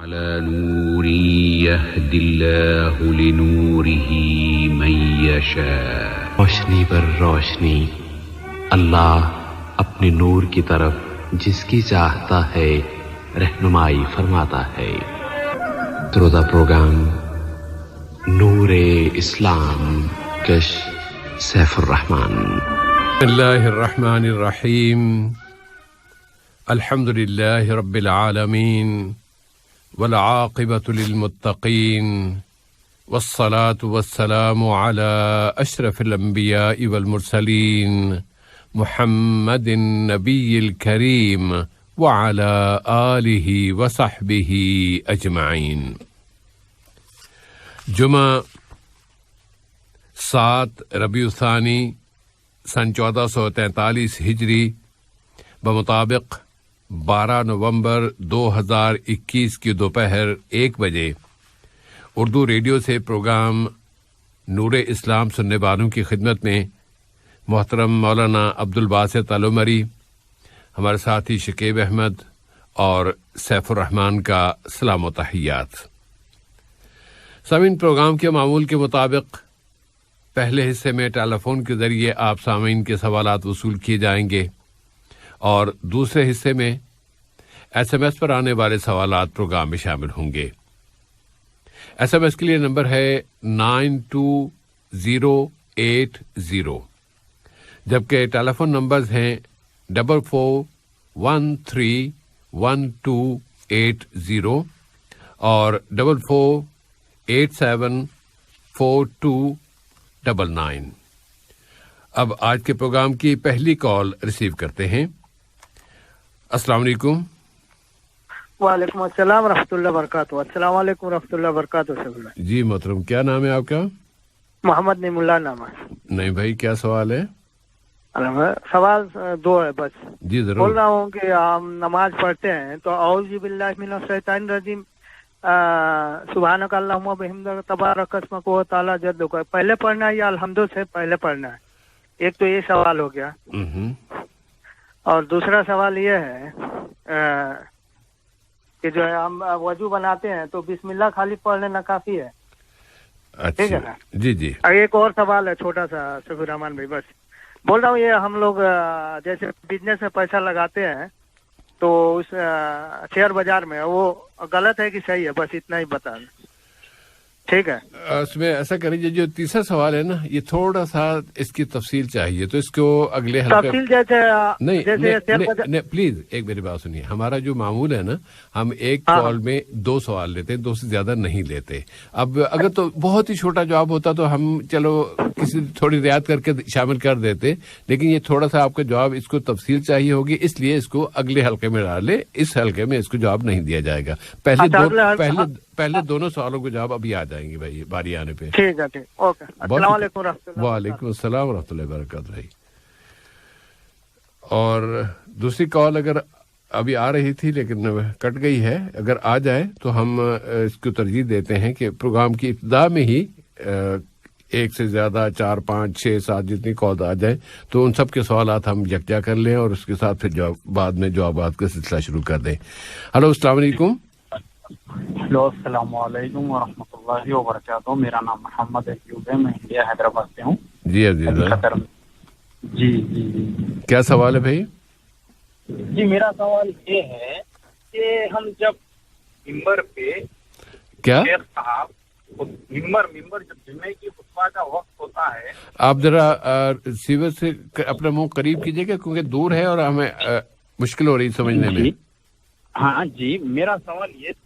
على نور يهدي الله لنوره من يشاء روشنی پر روشنی اللہ اپنے نور کی طرف جس کی چاہتا ہے رہنمائی فرماتا ہے. تھرو دا پروگرام نور اسلام کش سیف الرحمن. بسم اللہ الرحمن الرحیم. الحمد للہ رب العالمین والعاقبۃ للمتقین والصلاة والسلام على اشرف الانبیاء والمرسلین محمد النبی الکریم وعلى آلہ وصحبہ اجمعین. جمعہ 7 ربیع الثانی سن 1443 ہجری بمطابق 12 نومبر 2021 کی دوپہر 1 بجے اردو ریڈیو سے پروگرام نور اسلام سننے والوں کی خدمت میں محترم مولانا عبدالباسط العمری، ہمارے ساتھی شکیب احمد اور سیف الرحمان کا سلام و تحیات. سامعین، پروگرام کے معمول کے مطابق پہلے حصے میں ٹیلی فون کے ذریعے آپ سامعین کے سوالات وصول کیے جائیں گے اور دوسرے حصے میں ایس ایم ایس پر آنے والے سوالات پروگرام میں شامل ہوں گے. ایس ایم ایس کے لیے نمبر ہے 92080، جبکہ ٹیلی فون نمبرز ہیں 44131280 اور 44874299. اب آج کے پروگرام کی پہلی کال ریسیو کرتے ہیں. السلام علیکم. وعلیکم السلام ورحمۃ اللہ وبرکاتہ. السلام علیکم ورحمۃ اللہ وبرکاتہ. جی محترم، کیا نام ہے آپ کا؟ محمد نعیم اللہ نام ہے. نہیں بھائی، کیا سوال ہے؟ سوال 2 ہے بس. جی ضرور. بول رہا ہوں کہ ہم نماز پڑھتے ہیں تو اعوذ باللہ من الشیطان الرجیم سبحانک اللہم وبحمدک تبارک اسمک وتعالی جدک پہلے پڑھنا ہے یا الحمد سے پہلے پڑھنا ہے؟ ایک تو یہ سوال ہو گیا. اور دوسرا سوال یہ ہے کہ جو ہے ہم وضو بناتے ہیں تو بسم اللہ خالی پڑھ لینا کافی ہے؟ ٹھیک ہے نا؟ جی جی. ایک اور سوال ہے چھوٹا سا سفیر الرحمان بھائی. بس بول رہا ہوں یہ ہم لوگ جیسے بزنس میں پیسہ لگاتے ہیں تو اس شیئر بازار میں وہ غلط ہے کہ صحیح ہے؟ بس اتنا ہی بتا دیں. ٹھیک ہے. اس میں ایسا کریے، جو تیسرا سوال ہے نا، یہ تھوڑا سا اس کی تفصیل چاہیے تو اس کو اگلے حلقے تفصیل جیسے نہیں پلیز ایک میری بات سنیے. ہمارا جو معمول ہے نا، ہم ایک کال میں 2 سوال لیتے ہیں، 2 سے زیادہ نہیں لیتے. اب اگر تو بہت ہی چھوٹا جواب ہوتا تو ہم چلو کسی تھوڑی رعایت کر کے شامل کر دیتے، لیکن یہ تھوڑا سا آپ کا جواب اس کو تفصیل چاہیے ہوگی، اس لیے اس کو اگلے حلقے میں ڈالے. اس حلقے میں اس کو جواب نہیں دیا جائے گا. پہلے دونوں سوالوں کو جواب ابھی آ جائیں گے بھائی باری آنے پہ. ٹھیک ہے. ٹھیک. اوکے. السلام علیکم ورحمۃ اللہ. وعلیکم السلام ورحمۃ اللہ وبرکاتہ بھائی. اور دوسری کال اگر ابھی آ رہی تھی لیکن کٹ گئی ہے، اگر آ جائے تو ہم اس کو ترجیح دیتے ہیں کہ پروگرام کی ابتدا میں ہی 1 سے زیادہ 4 5 6 7 جتنی کال آ جائیں تو ان سب کے سوالات ہم یکجا کر لیں اور اس کے ساتھ پھر بعد میں جوابات کا سلسلہ شروع کر دیں. ہلو، السلام علیکم. ہلو، السلام علیکم ورحمۃ اللہ وبرکاتہ. میرا نام محمد ایوب ہے، میں انڈیا حیدرآباد سے ہوں. جی عزیز. جی جی جی. کیا سوال ہے بھائی؟ جی میرا سوال یہ ہے کہ ہم جب ممبر پہ کیا شیخ صاحب ممبر جب جمعے کی خطبہ کا وقت ہوتا ہے، آپ ذرا ریسیور سے اپنا منہ قریب کیجیے گا کیونکہ دور ہے اور ہمیں مشکل ہو رہی سمجھنے میں. ہاں جی، میرا سوال یہ تھا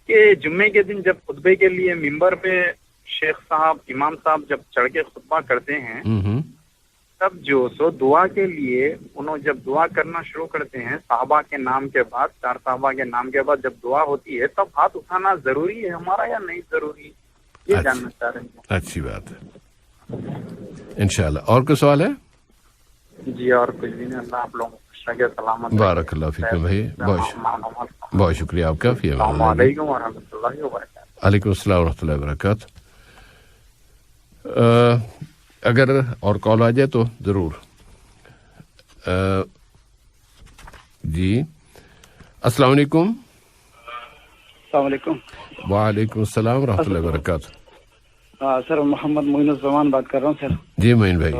کہ جمعے کے دن جب خطبے کے لیے ممبر پہ شیخ صاحب امام صاحب جب چڑھ کے خطبہ کرتے ہیں تب جو سو دعا کے لیے انہوں جب دعا کرنا شروع کرتے ہیں صحابہ کے نام کے بعد، 4 صحابہ کے نام کے بعد جب دعا ہوتی ہے تب ہاتھ اٹھانا ضروری ہے ہمارا یا نہیں ضروری؟ یہ جاننا چاہ رہے ہیں. اچھی بات ہے انشاءاللہ. اور کوئی سوال ہے؟ جی اور کچھ بھی نہیں. اللہ آپ لوگوں کو سلامت. بارک اللہ فیکم بھائی، بہت شکریہ آپ کا. السلام علیکم ورحمۃ اللہ وبرکاتہ. وعلیکم السلام ورحمۃ اللہ وبرکاتہ. اگر اور کال آ جائے تو ضرور. جی السلام علیکم. السلام علیکم. وعلیکم السلام ورحمۃ اللہ وبرکاتہ. سر محمد معین الزمان بات کر رہا ہوں سر. جی معین بھائی.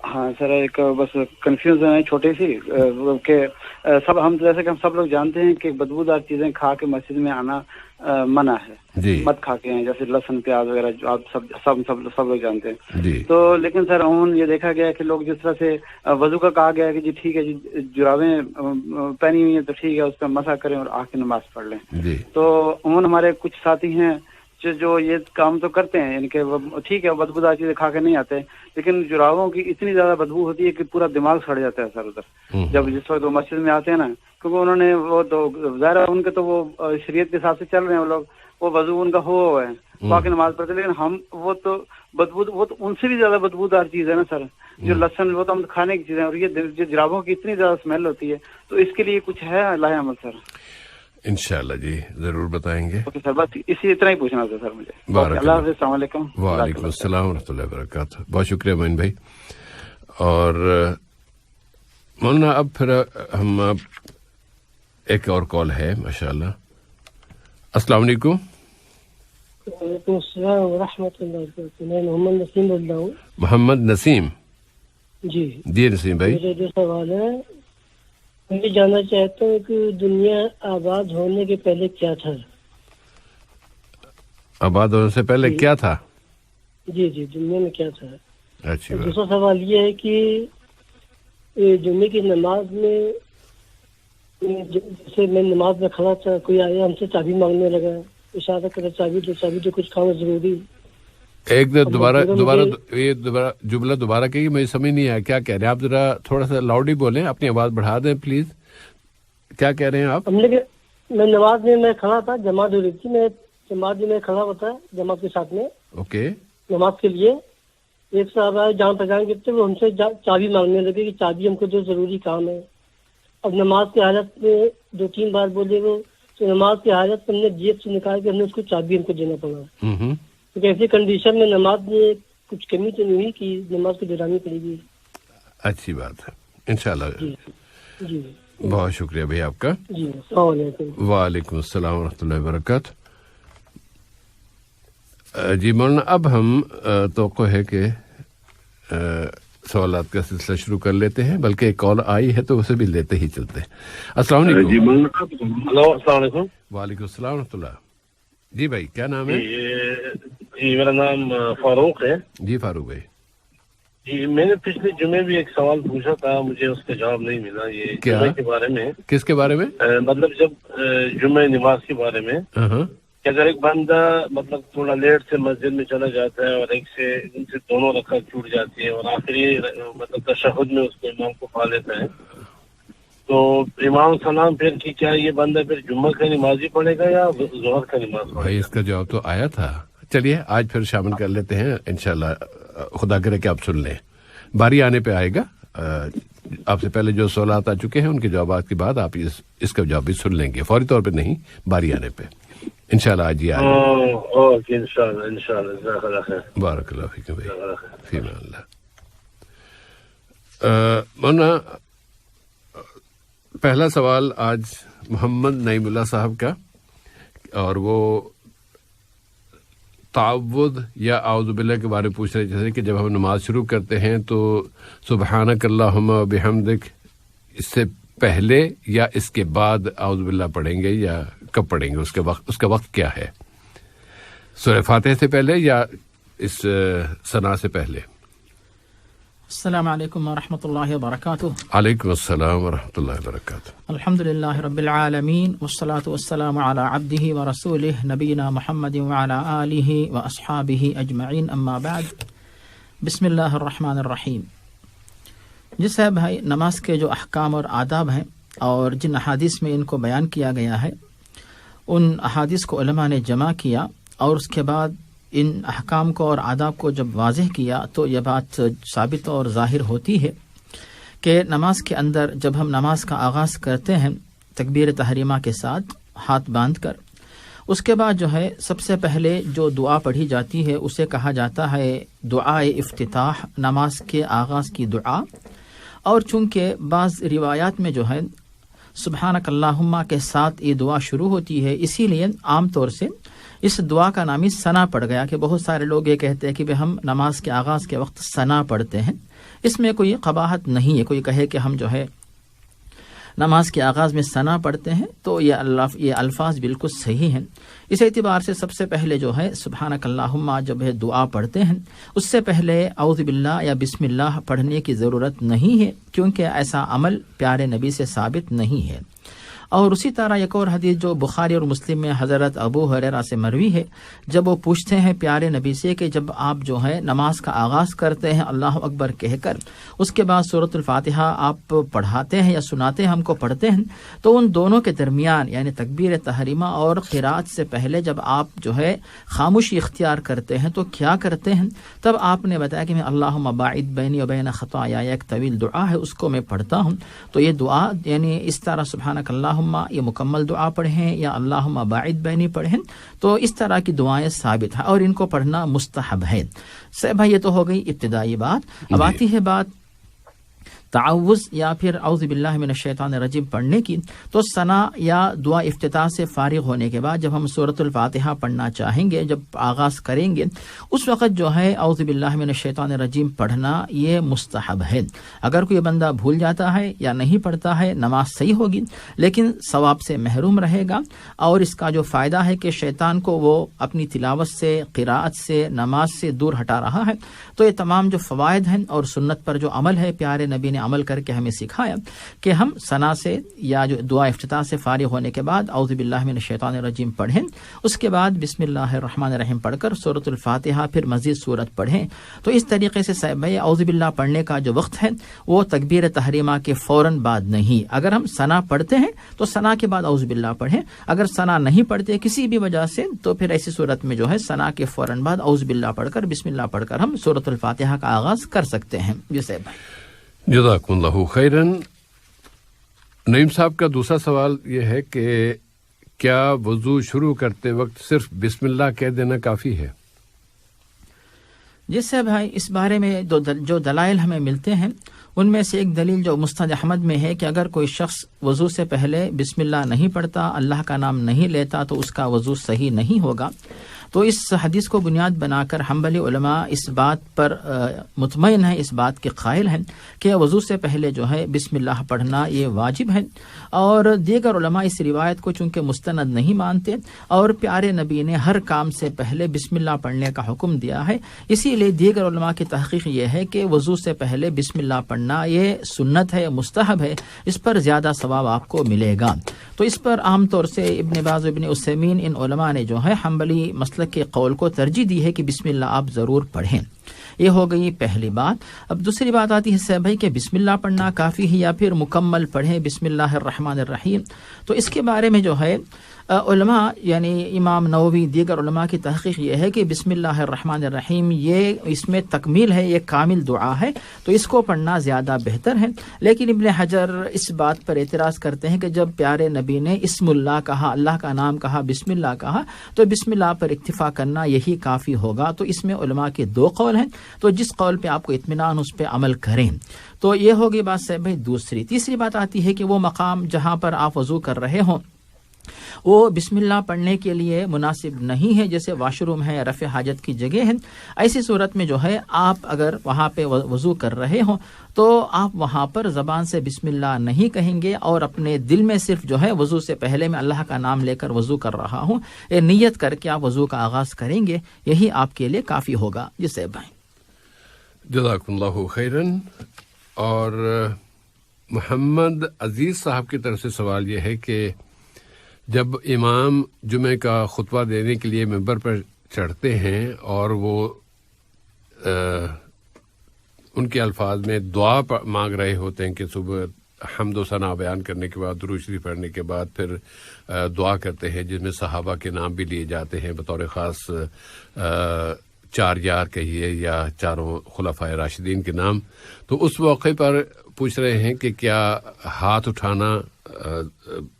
ہاں سر ایک بس کنفیوژن ہے چھوٹی سی کہ ہم جیسے کہ ہم سب لوگ جانتے ہیں کہ بدبودار چیزیں کھا کے مسجد میں آنا منع ہے. جی. مت کھا کے ہیں جیسے لہسن پیاز وغیرہ جو آپ سب لوگ جانتے ہیں. جی. تو لیکن سر عموماً یہ دیکھا گیا ہے کہ لوگ جس طرح سے وضو کا کہا گیا ہے کہ جی ٹھیک ہے جی جرابیں پہنی ہوئی ہیں تو ٹھیک ہے اس پہ مسح کریں اور آ کے نماز پڑھ لیں. جی. تو عموماً ہمارے کچھ ساتھی ہیں جو یہ کام تو کرتے ہیں یعنی کہ ٹھیک ہے بدبودار چیزیں کھا کے نہیں آتے لیکن جرابوں کی اتنی زیادہ بدبو ہوتی ہے کہ پورا دماغ سڑ جاتا ہے سر ادھر جب جس وقت وہ مسجد میں آتے ہیں نا کیونکہ انہوں نے وہ تو ظاہر ہے ان کے تو وہ شریعت کے حساب سے چل رہے ہیں وہ لوگ وہ وضو ان کا ہوا ہے باقی نماز پڑھتے لیکن ہم وہ تو ان سے بھی زیادہ بدبودار چیز ہے نا سر جو لہسن وہ تو ہم کھانے کی چیزیں اور یہ جرابوں کی اتنی زیادہ اسمیل ہوتی ہے تو اس کے لیے کچھ ہے لاہ عمل سر. انشاءاللہ جی ضرور بتائیں گے. اوکے سر بس اتنا ہی پوچھنا تھا سر مجھے. اللہ حافظ. السلام علیکم. وعلیکم السلام ورحمۃ اللہ وبرکاتہ. بہت شکریہ معین بھائی. اور مولانا اب پھر ہم ایک اور کال ہے ماشاءاللہ. السلام علیکم. وعلیکم السلام ورحمۃ اللہ وبرکاتہ. میں محمد نسیم بول رہا ہوں. محمد نسیم. جی جی نسیم بھائی. میرے جو سوال ہے میں یہ جاننا چاہتا ہوں کہ دنیا آباد ہونے کے پہلے کیا تھا؟ آباد ہونے سے پہلے کیا تھا؟ جی جی دنیا میں کیا تھا. اچھی بات. دوسرا سوال یہ ہے کہ جمعے کی نماز میں جیسے میں نماز میں کھڑا تھا کوئی آیا ہم سے چابی مانگنے لگا اشارہ کرے چابی تو کچھ کھانا ضروری. ایک دوبارہ جملہ دوبارہ کہیے مجھے سمجھ نہیں آیا کیا کہہ رہے ہیں آپ. ذرا تھوڑا سا لاؤڈ ہی بولیں اپنی آواز بڑھا دیں پلیز. کیا کہہ رہے ہیں آپ؟ میں نماز میں کھڑا تھا جماعت ہو رہی تھی میں جماعت میں کھڑا ہوا تھا جماعت کے ساتھ میں. اوکے. نماز کے لیے ایک صاحب آئے جان پہچان کے وہ ہم سے چابی مانگنے لگے کہ چابی ہم کو جو ضروری کام ہے. اب نماز کی حالت میں 2-3 بار بولے وہ تو نماز کی حالت میں ہم نے جیب سے نکال کے ہم نے اس کو چابی ہم کو دینا پڑا. کیونکہ ایسی کنڈیشن میں نماز میں کچھ کمی تو نہیں ہوئی کہ نماز کو دہرانی پڑے گی. اچھی بات ہے انشاءاللہ. جی بہت شکریہ بھائی آپ کا. جی السلام علیکم. وعلیکم السلام ورحمۃ اللہ وبرکاتہ. جی مولانا اب ہم توقع ہے کہ سوالات کا سلسلہ شروع کر لیتے ہیں بلکہ ایک کال آئی ہے تو اسے بھی لیتے ہی چلتے ہیں. السلام علیکم. جی ہلو السلام علیکم. وعلیکم السلام ورحمۃ اللہ. جی بھائی کیا نام ہے؟ جی میرا نام فاروق ہے. جی فاروق بھائی. جی میں نے پچھلے جمعے بھی ایک سوال پوچھا تھا مجھے اس کا جواب نہیں ملا. یہ جمعے کے بارے میں. کس کے بارے میں؟ مطلب جب جمعہ نماز کے بارے میں کہ اگر ایک بندہ مطلب تھوڑا لیٹ سے مسجد میں چلا جاتا ہے اور ایک سے ان سے دونوں رکعت چھوٹ جاتی ہے اور آخری مطلب تشہد میں اس کو امام کو پا لیتا ہے تو امام سلام پھر کی کیا یہ بندہ پھر جمعہ کا نماز ہی پڑھے گا یا ظہر کا نماز پڑھے گا؟ بھائی اس کا جواب تو آیا تھا. چلیے آج پھر شامل کر لیتے ہیں انشاءاللہ. خدا کرے کہ آپ سن لیں. باری آنے پہ آئے گا. آپ سے پہلے جو سوالات آ چکے ہیں ان کے جوابات کے بعد آپ اس کا جواب بھی سن لیں گے. فوری طور پہ نہیں باری آنے پہ انشاءاللہ. آج ہی اوکے انشاءاللہ. بارک اللہ فیکم بھائی. فی امان اللہ. مولانا پہلا سوال آج محمد نعیم اللہ صاحب کا اور وہ تعوذ یا اعوذ باللہ کے بارے میں پوچھ رہے جیسے کہ جب ہم نماز شروع کرتے ہیں تو سبحانک اللہم و بحمدک اس سے پہلے یا اس کے بعد اعوذ باللہ پڑھیں گے یا کب پڑھیں گے؟ اس کا وقت کیا ہے؟ سورہ فاتحہ سے پہلے یا اس ثنا سے پہلے؟ السلام علیکم ورحمۃ اللہ وبرکاتہ. علیکم السلام ورحمۃ اللہ وبرکاتہ. الحمد للہ رب العالمین والصلاة والسلام علی عبدہ ورسولہ نبینا محمد وعلی آلہ واصحابہ اجمعین اما بعد. بسم اللہ الرحمن الرحیم. جس ہے بھائی نماز کے جو احکام اور آداب ہیں اور جن احادیث میں ان کو بیان کیا گیا ہے ان احادیث کو علماء نے جمع کیا اور اس کے بعد ان احکام کو اور آداب کو جب واضح کیا تو یہ بات ثابت اور ظاہر ہوتی ہے کہ نماز کے اندر جب ہم نماز کا آغاز کرتے ہیں تکبیر تحریمہ کے ساتھ ہاتھ باندھ کر اس کے بعد جو ہے سب سے پہلے جو دعا پڑھی جاتی ہے اسے کہا جاتا ہے دعائے افتتاح، نماز کے آغاز کی دعا. اور چونکہ بعض روایات میں جو ہے سبحانک اللہم کے ساتھ یہ دعا شروع ہوتی ہے، اسی لیے عام طور سے اس دعا کا نام ہی ثنا پڑ گیا کہ بہت سارے لوگ یہ کہتے ہیں کہ ہم نماز کے آغاز کے وقت ثنا پڑھتے ہیں. اس میں کوئی قباحت نہیں ہے. کوئی کہے کہ ہم جو ہے نماز کے آغاز میں ثنا پڑھتے ہیں تو یہ الفاظ بالکل صحیح ہیں. اس اعتبار سے سب سے پہلے جو ہے سبحانک اللہم جب ہے دعا پڑھتے ہیں اس سے پہلے اعوذ باللہ یا بسم اللہ پڑھنے کی ضرورت نہیں ہے، کیونکہ ایسا عمل پیارے نبی سے ثابت نہیں ہے. اور اسی طرح ایک اور حدیث جو بخاری اور مسلم میں حضرت ابو ہریرہ سے مروی ہے، جب وہ پوچھتے ہیں پیارے نبی سے کہ جب آپ جو ہے نماز کا آغاز کرتے ہیں اللہ اکبر کہہ کر، اس کے بعد سورۃ الفاتحہ آپ پڑھاتے ہیں یا سناتے ہیں ہم کو پڑھتے ہیں، تو ان دونوں کے درمیان یعنی تکبیر تحریمہ اور قرات سے پہلے جب آپ جو ہے خاموشی اختیار کرتے ہیں تو کیا کرتے ہیں؟ تب آپ نے بتایا کہ میں اللہم باعد بینی و بین خطایا، ایک طویل دعا ہے اس کو میں پڑھتا ہوں. تو یہ دعا یعنی اس طرح سبحانک اللہم یہ مکمل دعا پڑھیں یا اللہم باعد بینی پڑھیں، تو اس طرح کی دعائیں ثابت ہیں اور ان کو پڑھنا مستحب ہے. بھائی یہ تو ہو گئی ابتدائی بات. اب آتی ہے بات تعوذ یا پھر اعوذ باللہ من الشیطان الرجیم پڑھنے کی. تو ثنا یا دعا افتتاح سے فارغ ہونے کے بعد جب ہم سورۃ الفاتحہ پڑھنا چاہیں گے، جب آغاز کریں گے، اس وقت جو ہے اعوذ باللہ من الشیطان الرجیم پڑھنا یہ مستحب ہے. اگر کوئی بندہ بھول جاتا ہے یا نہیں پڑھتا ہے نماز صحیح ہوگی لیکن ثواب سے محروم رہے گا، اور اس کا جو فائدہ ہے کہ شیطان کو وہ اپنی تلاوت سے، قراءت سے، نماز سے دور ہٹا رہا ہے. تو یہ تمام جو فوائد ہیں اور سنت پر جو عمل ہے پیارے نبی نے عمل کر کے ہمیں سکھایا کہ ہم ثنا سے یا جو دعا افتتاح سے فارغ ہونے کے بعد اعوذ باللہ من الشیطان الرجیم پڑھیں، اس کے بعد بسم اللہ الرحمن الرحیم پڑھ کر سورۃ الفاتحہ پھر مزید سورت پڑھیں. تو اس طریقے سے اعوذ باللہ پڑھنے کا جو وقت ہے وہ تکبیر تحریمہ کے فوراً بعد نہیں. اگر ہم ثنا پڑھتے ہیں تو ثنا کے بعد اعوذ باللہ پڑھیں، اگر ثنا نہیں پڑھتے کسی بھی وجہ سے تو پھر ایسی صورت میں جو ہے ثنا کے فوراً بعد اعوذ باللہ پڑھ کر بسم اللہ پڑھ کر ہم سورۃ الفاتحہ کا آغاز کر سکتے ہیں. جیسے جزاکم اللہ خیرن. نعیم صاحب کا دوسرا سوال یہ ہے کہ کیا وضو شروع کرتے وقت صرف بسم اللہ کہہ دینا کافی ہے؟ جس سے بھائی اس بارے میں جو دلائل ہمیں ملتے ہیں ان میں سے ایک دلیل جو مسند احمد میں ہے کہ اگر کوئی شخص وضو سے پہلے بسم اللہ نہیں پڑھتا، اللہ کا نام نہیں لیتا تو اس کا وضو صحیح نہیں ہوگا. تو اس حدیث کو بنیاد بنا کر حنبلی علماء اس بات پر مطمئن ہیں، اس بات کے قائل ہیں کہ وضو سے پہلے جو ہے بسم اللہ پڑھنا یہ واجب ہے. اور دیگر علماء اس روایت کو چونکہ مستند نہیں مانتے اور پیارے نبی نے ہر کام سے پہلے بسم اللہ پڑھنے کا حکم دیا ہے، اسی لیے دیگر علماء کی تحقیق یہ ہے کہ وضو سے پہلے بسم اللہ پڑھنا یہ سنت ہے، مستحب ہے، اس پر زیادہ ثواب آپ کو ملے گا. تو اس پر عام طور سے ابن باز و ابن عثیمین ان علماء نے جو ہے حنبلی مسلک کے قول کو ترجیح دی ہے کہ بسم اللہ آپ ضرور پڑھیں. یہ ہو گئی پہلی بات. اب دوسری بات آتی ہے صاحب بھائی کہ بسم اللہ پڑھنا کافی ہے یا پھر مکمل پڑھیں بسم اللہ الرحمن الرحیم. تو اس کے بارے میں جو ہے علماء یعنی امام نووی دیگر علماء کی تحقیق یہ ہے کہ بسم اللہ الرحمن الرحیم یہ اس میں تکمیل ہے، یہ کامل دعا ہے، تو اس کو پڑھنا زیادہ بہتر ہے. لیکن ابن حجر اس بات پر اعتراض کرتے ہیں کہ جب پیارے نبی نے اسم اللہ کہا، اللہ کا نام کہا، بسم اللہ کہا، تو بسم اللہ پر اکتفا کرنا یہی کافی ہوگا. تو اس میں علماء کے دو قول ہیں، تو جس قول پہ آپ کو اطمینان اس پہ عمل کریں. تو یہ ہوگی بات صاحب بھائی دوسری. تیسری بات آتی ہے کہ وہ مقام جہاں پر آپ وضو کر رہے ہوں وہ بسم اللہ پڑھنے کے لیے مناسب نہیں ہے، جیسے واش روم ہے، رفع حاجت کی جگہ ہے. ایسی صورت میں جو ہے آپ اگر وہاں پہ وضو کر رہے ہوں تو آپ وہاں پر زبان سے بسم اللہ نہیں کہیں گے اور اپنے دل میں صرف جو ہے وضو سے پہلے میں اللہ کا نام لے کر وضو کر رہا ہوں یہ نیت کر کے آپ وضو کا آغاز کریں گے، یہی آپ کے لیے کافی ہوگا. جسے بھائی جزاکم اللہ خیرن. اور محمد عزیز صاحب کی طرف سے سوال یہ ہے کہ جب امام جمعہ کا خطبہ دینے کے لیے ممبر پر چڑھتے ہیں اور وہ ان کے الفاظ میں دعا مانگ رہے ہوتے ہیں کہ صبح حمد و ثنا بیان کرنے کے بعد درود شریف پڑھنے کے بعد پھر دعا کرتے ہیں جس میں صحابہ کے نام بھی لیے جاتے ہیں بطور خاص 4 یار کہیے یا چاروں خلفائے راشدین کے نام، تو اس موقع پر پوچھ رہے ہیں کہ کیا ہاتھ اٹھانا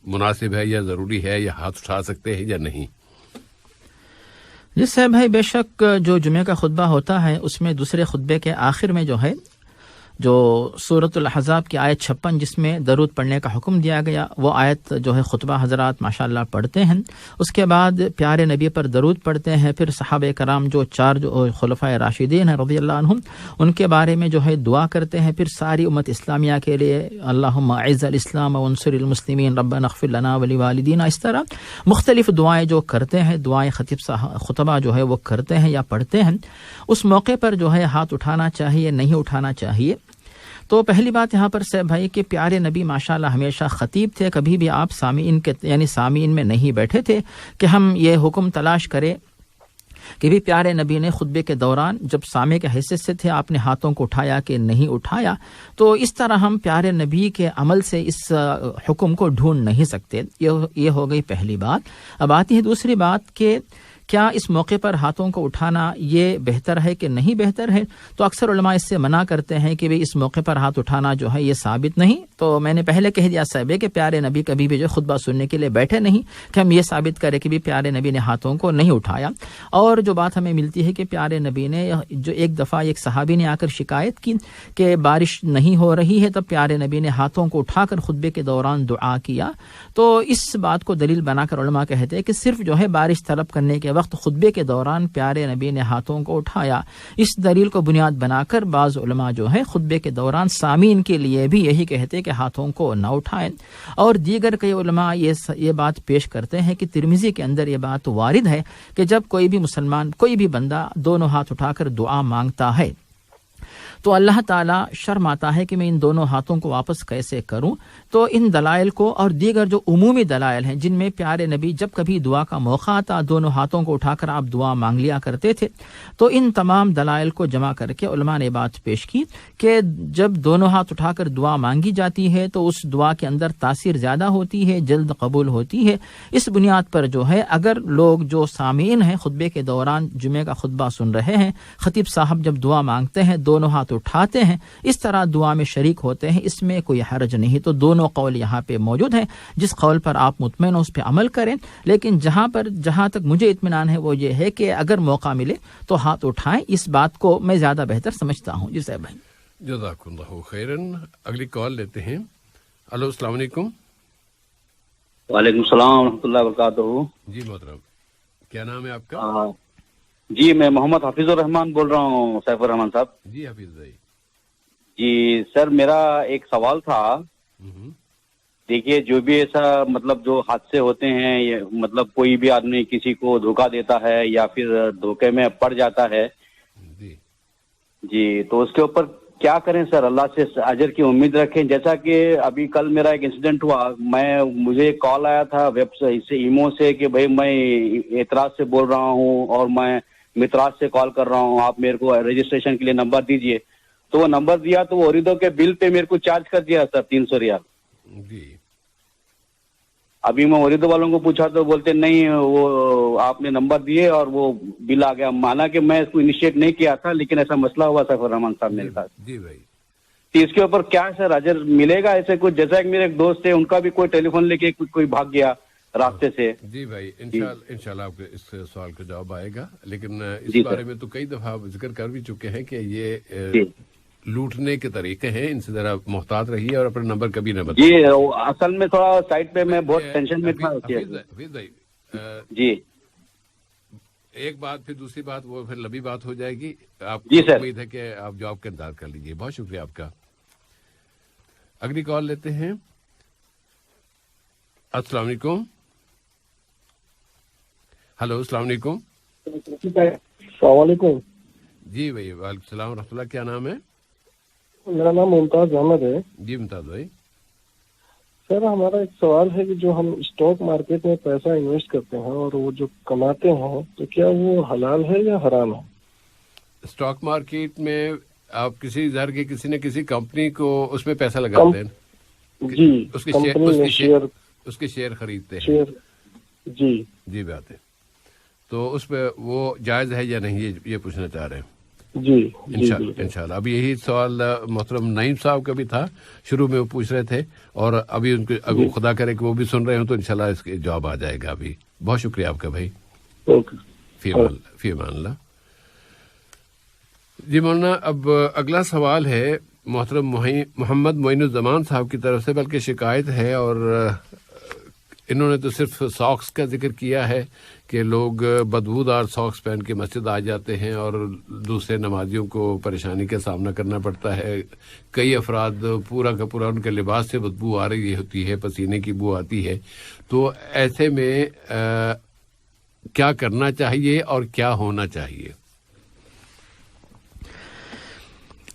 مناسب ہے یا ضروری ہے، یا ہاتھ اٹھا سکتے ہیں یا نہیں؟ جس سے بھائی بے شک جو جمعہ کا خطبہ ہوتا ہے اس میں دوسرے خطبے کے آخر میں جو ہے جو سورۃ الاحزاب کی آیت 56 جس میں درود پڑھنے کا حکم دیا گیا، وہ آیت جو ہے خطبہ حضرات ماشاءاللہ پڑھتے ہیں، اس کے بعد پیارے نبی پر درود پڑھتے ہیں، پھر صحابہ کرام جو 4 جو خلفائے راشدین ہیں رضی اللہ عنہم ان کے بارے میں جو ہے دعا کرتے ہیں، پھر ساری امت اسلامیہ کے لیے اللہم اعز الاسلام وانصر المسلمین ربنا اغفر لنا ولوالدینا، اس طرح مختلف دعائیں جو کرتے ہیں، دعائیں خطبہ جو ہے وہ کرتے ہیں یا پڑھتے ہیں۔ اس موقع پر جو ہے ہاتھ اٹھانا چاہیے نہیں اٹھانا چاہیے؟ تو پہلی بات یہاں پر سے بھائی کہ پیارے نبی ماشاءاللہ ہمیشہ خطیب تھے، کبھی بھی آپ سامعین کے یعنی سامعین میں نہیں بیٹھے تھے کہ ہم یہ حکم تلاش کریں کہ بھی پیارے نبی نے خطبے کے دوران جب سامع کے حیثیت سے تھے آپ نے ہاتھوں کو اٹھایا کہ نہیں اٹھایا۔ تو اس طرح ہم پیارے نبی کے عمل سے اس حکم کو ڈھونڈ نہیں سکتے۔ یہ ہو گئی پہلی بات۔ اب آتی ہے دوسری بات کہ کیا اس موقع پر ہاتھوں کو اٹھانا یہ بہتر ہے کہ نہیں بہتر ہے؟ تو اکثر علماء اس سے منع کرتے ہیں کہ اس موقع پر ہاتھ اٹھانا جو ہے یہ ثابت نہیں۔ تو میں نے پہلے کہہ دیا صاحب کہ پیارے نبی کبھی بھی جو خطبہ سننے کے لیے بیٹھے نہیں کہ ہم یہ ثابت کریں کہ بھی پیارے نبی نے ہاتھوں کو نہیں اٹھایا۔ اور جو بات ہمیں ملتی ہے کہ پیارے نبی نے جو ایک دفعہ ایک صحابی نے آ کر شکایت کی کہ بارش نہیں ہو رہی ہے، تب پیارے نبی نے ہاتھوں کو اٹھا کر خطبے کے دوران دعا کیا۔ تو اس بات کو دلیل بنا کر علماء کہتے ہیں کہ صرف جو ہے بارش طلب کرنے کے وقت خطبے کے دوران پیارے نبی نے ہاتھوں کو اٹھایا۔ اس دلیل کو بنیاد بنا کر بعض علماء جو ہے خطبے کے دوران سامعین کے لیے بھی یہی کہتے کہ ہاتھوں کو نہ اٹھائیں، اور دیگر کئی علماء یہ بات پیش کرتے ہیں کہ ترمذی کے اندر یہ بات وارد ہے کہ جب کوئی بھی مسلمان کوئی بھی بندہ دونوں ہاتھ اٹھا کر دعا مانگتا ہے تو اللہ تعالیٰ شرم آتا ہے کہ میں ان دونوں ہاتھوں کو واپس کیسے کروں۔ تو ان دلائل کو اور دیگر جو عمومی دلائل ہیں جن میں پیارے نبی جب کبھی دعا کا موقع آتا دونوں ہاتھوں کو اٹھا کر آپ دعا مانگ لیا کرتے تھے، تو ان تمام دلائل کو جمع کر کے علماء نے بات پیش کی کہ جب دونوں ہاتھ اٹھا کر دعا مانگی جاتی ہے تو اس دعا کے اندر تاثیر زیادہ ہوتی ہے، جلد قبول ہوتی ہے۔ اس بنیاد پر جو ہے اگر لوگ جو سامعین ہیں خطبے کے دوران جمعے کا خطبہ سن رہے ہیں، خطیب صاحب جب دعا مانگتے ہیں دونوں ہاتھ اٹھاتے ہیں، اس طرح دعا میں شریک ہوتے ہیں، اس میں کوئی حرج نہیں۔ تو دونوں قول یہاں پہ موجود ہیں، جس قول پر آپ مطمئن ہو اس پہ عمل کریں، لیکن جہاں تک مجھے اطمینان ہے وہ یہ ہے کہ اگر موقع ملے تو ہاتھ اٹھائیں۔ اس بات کو میں زیادہ بہتر سمجھتا ہوں۔ جی صاحب بھائی، جزاک اللہ خیرن۔ اگلی کال لیتے ہیں۔ ہلو، السلام علیکم۔ وعلیکم السلام ورحمۃ اللہ وبرکاتہ۔ جی محترم، کیا نام ہے آپ کا؟ جی میں محمد حفیظ الرحمان بول رہا ہوں سیف الرحمان صاحب۔ جی حفیظ بھائی۔ جی سر، میرا ایک سوال تھا۔ دیکھیے جو بھی ایسا مطلب جو حادثے ہوتے ہیں، مطلب کوئی بھی آدمی کسی کو دھوکہ دیتا ہے یا پھر دھوکے میں پڑ جاتا ہے جی، تو اس کے اوپر کیا کریں سر؟ اللہ سے اجر کی امید رکھیں۔ جیسا کہ ابھی کل میرا ایک انسیڈنٹ ہوا، مجھے کال آیا تھا ویب سے ایمو سے کہ بھائی میں اعتراض سے بول رہا ہوں اور میں متراج سے کال کر رہا ہوں، آپ میرے کو رجسٹریشن کے لیے نمبر دیجئے۔ تو وہ نمبر دیا تو وہ اوریدو کے بل پہ میرے کو چارج کر دیا سر 300 ریال۔ جی ابھی میں اوریدو والوں کو پوچھا تو بولتے نہیں، وہ آپ نے نمبر دیے اور وہ بل آ گیا۔ مانا کہ میں اس کو انیشیٹ نہیں کیا تھا، لیکن ایسا مسئلہ ہوا سفر رحمان صاحب میرے ساتھ۔ جی بھائی، تو اس کے اوپر کیا سر اجر ملے گا ایسے کچھ؟ جیسا کہ میرے ایک دوست ہے، ان کا بھی کوئی ٹیلی فون لے کے کوئی بھاگ گیا راستے سے۔ جی بھائی، انشاءاللہ آپ کے اس سوال کا جواب آئے گا، لیکن اس بارے میں تو کئی دفعہ ذکر کر بھی چکے ہیں کہ یہ لوٹنے کے طریقے ہیں، ان سے ذرا محتاط رہیے اور اپنا نمبر کبھی نہ بتائیں۔ جی اصل میں تھوڑا سائٹ پہ میں بہت ٹینشن میں تھا۔ حفیظ بھائی جی ایک بات پھر دوسری بات وہ پھر لمبی بات ہو جائے گی۔ آپ جی کو سر، امید ہے کہ آپ جواب کا انتظار کر لیجیے۔ بہت شکریہ آپ کا۔ اگلی کال لیتے ہیں۔ السلام علیکم۔ ہلو، السلام علیکم۔ السلام علیکم۔ جی بھائی، وعلیکم السلام ورحمۃ اللہ۔ کیا نام ہے؟ میرا نام ممتاز احمد ہے۔ جی ممتاز بھائی۔ سر ہمارا ایک سوال ہے کہ جو ہم اسٹاک مارکیٹ میں پیسہ انویسٹ کرتے ہیں اور وہ جو کماتے ہیں تو کیا وہ حلال ہے یا حرام ہے؟ اسٹاک مارکیٹ میں آپ کسی ظاہر کے کسی نہ کسی کمپنی کو اس میں پیسہ لگاتے ہیں؟ جی، اس کے شیئر خریدتے ہیں؟ جی جی بات ہے۔ تو اس پہ وہ جائز ہے یا نہیں یہ پوچھنا چاہ رہے ہیں؟ جی انشاءاللہ۔ ابھی یہی سوال محترم نعیم صاحب کا بھی تھا، شروع میں وہ پوچھ رہے تھے، اور ابھی ان کے اگر خدا کرے کہ وہ بھی سن رہے ہوں تو انشاءاللہ اس کے جواب آ جائے گا ابھی۔ بہت شکریہ آپ کا بھائی۔ فی امان اللہ۔ جی مولانا، اب اگلا سوال ہے محترم محمد معین الزمان صاحب کی طرف سے بلکہ شکایت ہے، اور انہوں نے تو صرف ساکس کا ذکر کیا ہے کہ لوگ بدبودار ساکس پہن کے مسجد آ جاتے ہیں اور دوسرے نمازیوں کو پریشانی کا سامنا کرنا پڑتا ہے. کئی افراد پورا کا پورا ان کے لباس سے بدبو آ رہی ہوتی ہے، پسینے کی بو آتی ہے. تو ایسے میں کیا کرنا چاہیے اور کیا ہونا چاہیے؟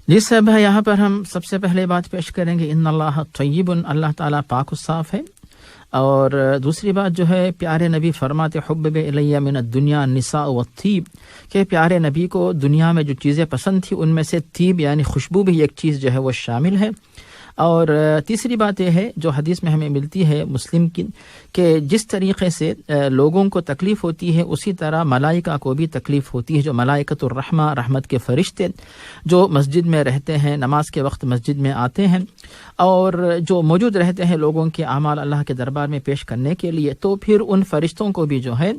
جی صاحب، یہاں پر ہم سب سے پہلے بات پیش کریں گے ان اللہ طیب، اللہ تعالیٰ پاک و صاف ہے. اور دوسری بات جو ہے، پیارے نبی فرماتے حبب الیہ من الدنیا النساء والطیب، کہ پیارے نبی کو دنیا میں جو چیزیں پسند تھی ان میں سے طیب یعنی خوشبو بھی ایک چیز جو ہے وہ شامل ہے. اور تیسری بات یہ ہے جو حدیث میں ہمیں ملتی ہے مسلم کی، کہ جس طریقے سے لوگوں کو تکلیف ہوتی ہے اسی طرح ملائکہ کو بھی تکلیف ہوتی ہے. جو ملائکۃ الرحمہ، رحمت کے فرشتے جو مسجد میں رہتے ہیں، نماز کے وقت مسجد میں آتے ہیں اور جو موجود رہتے ہیں لوگوں کے اعمال اللہ کے دربار میں پیش کرنے کے لیے، تو پھر ان فرشتوں کو بھی جو ہے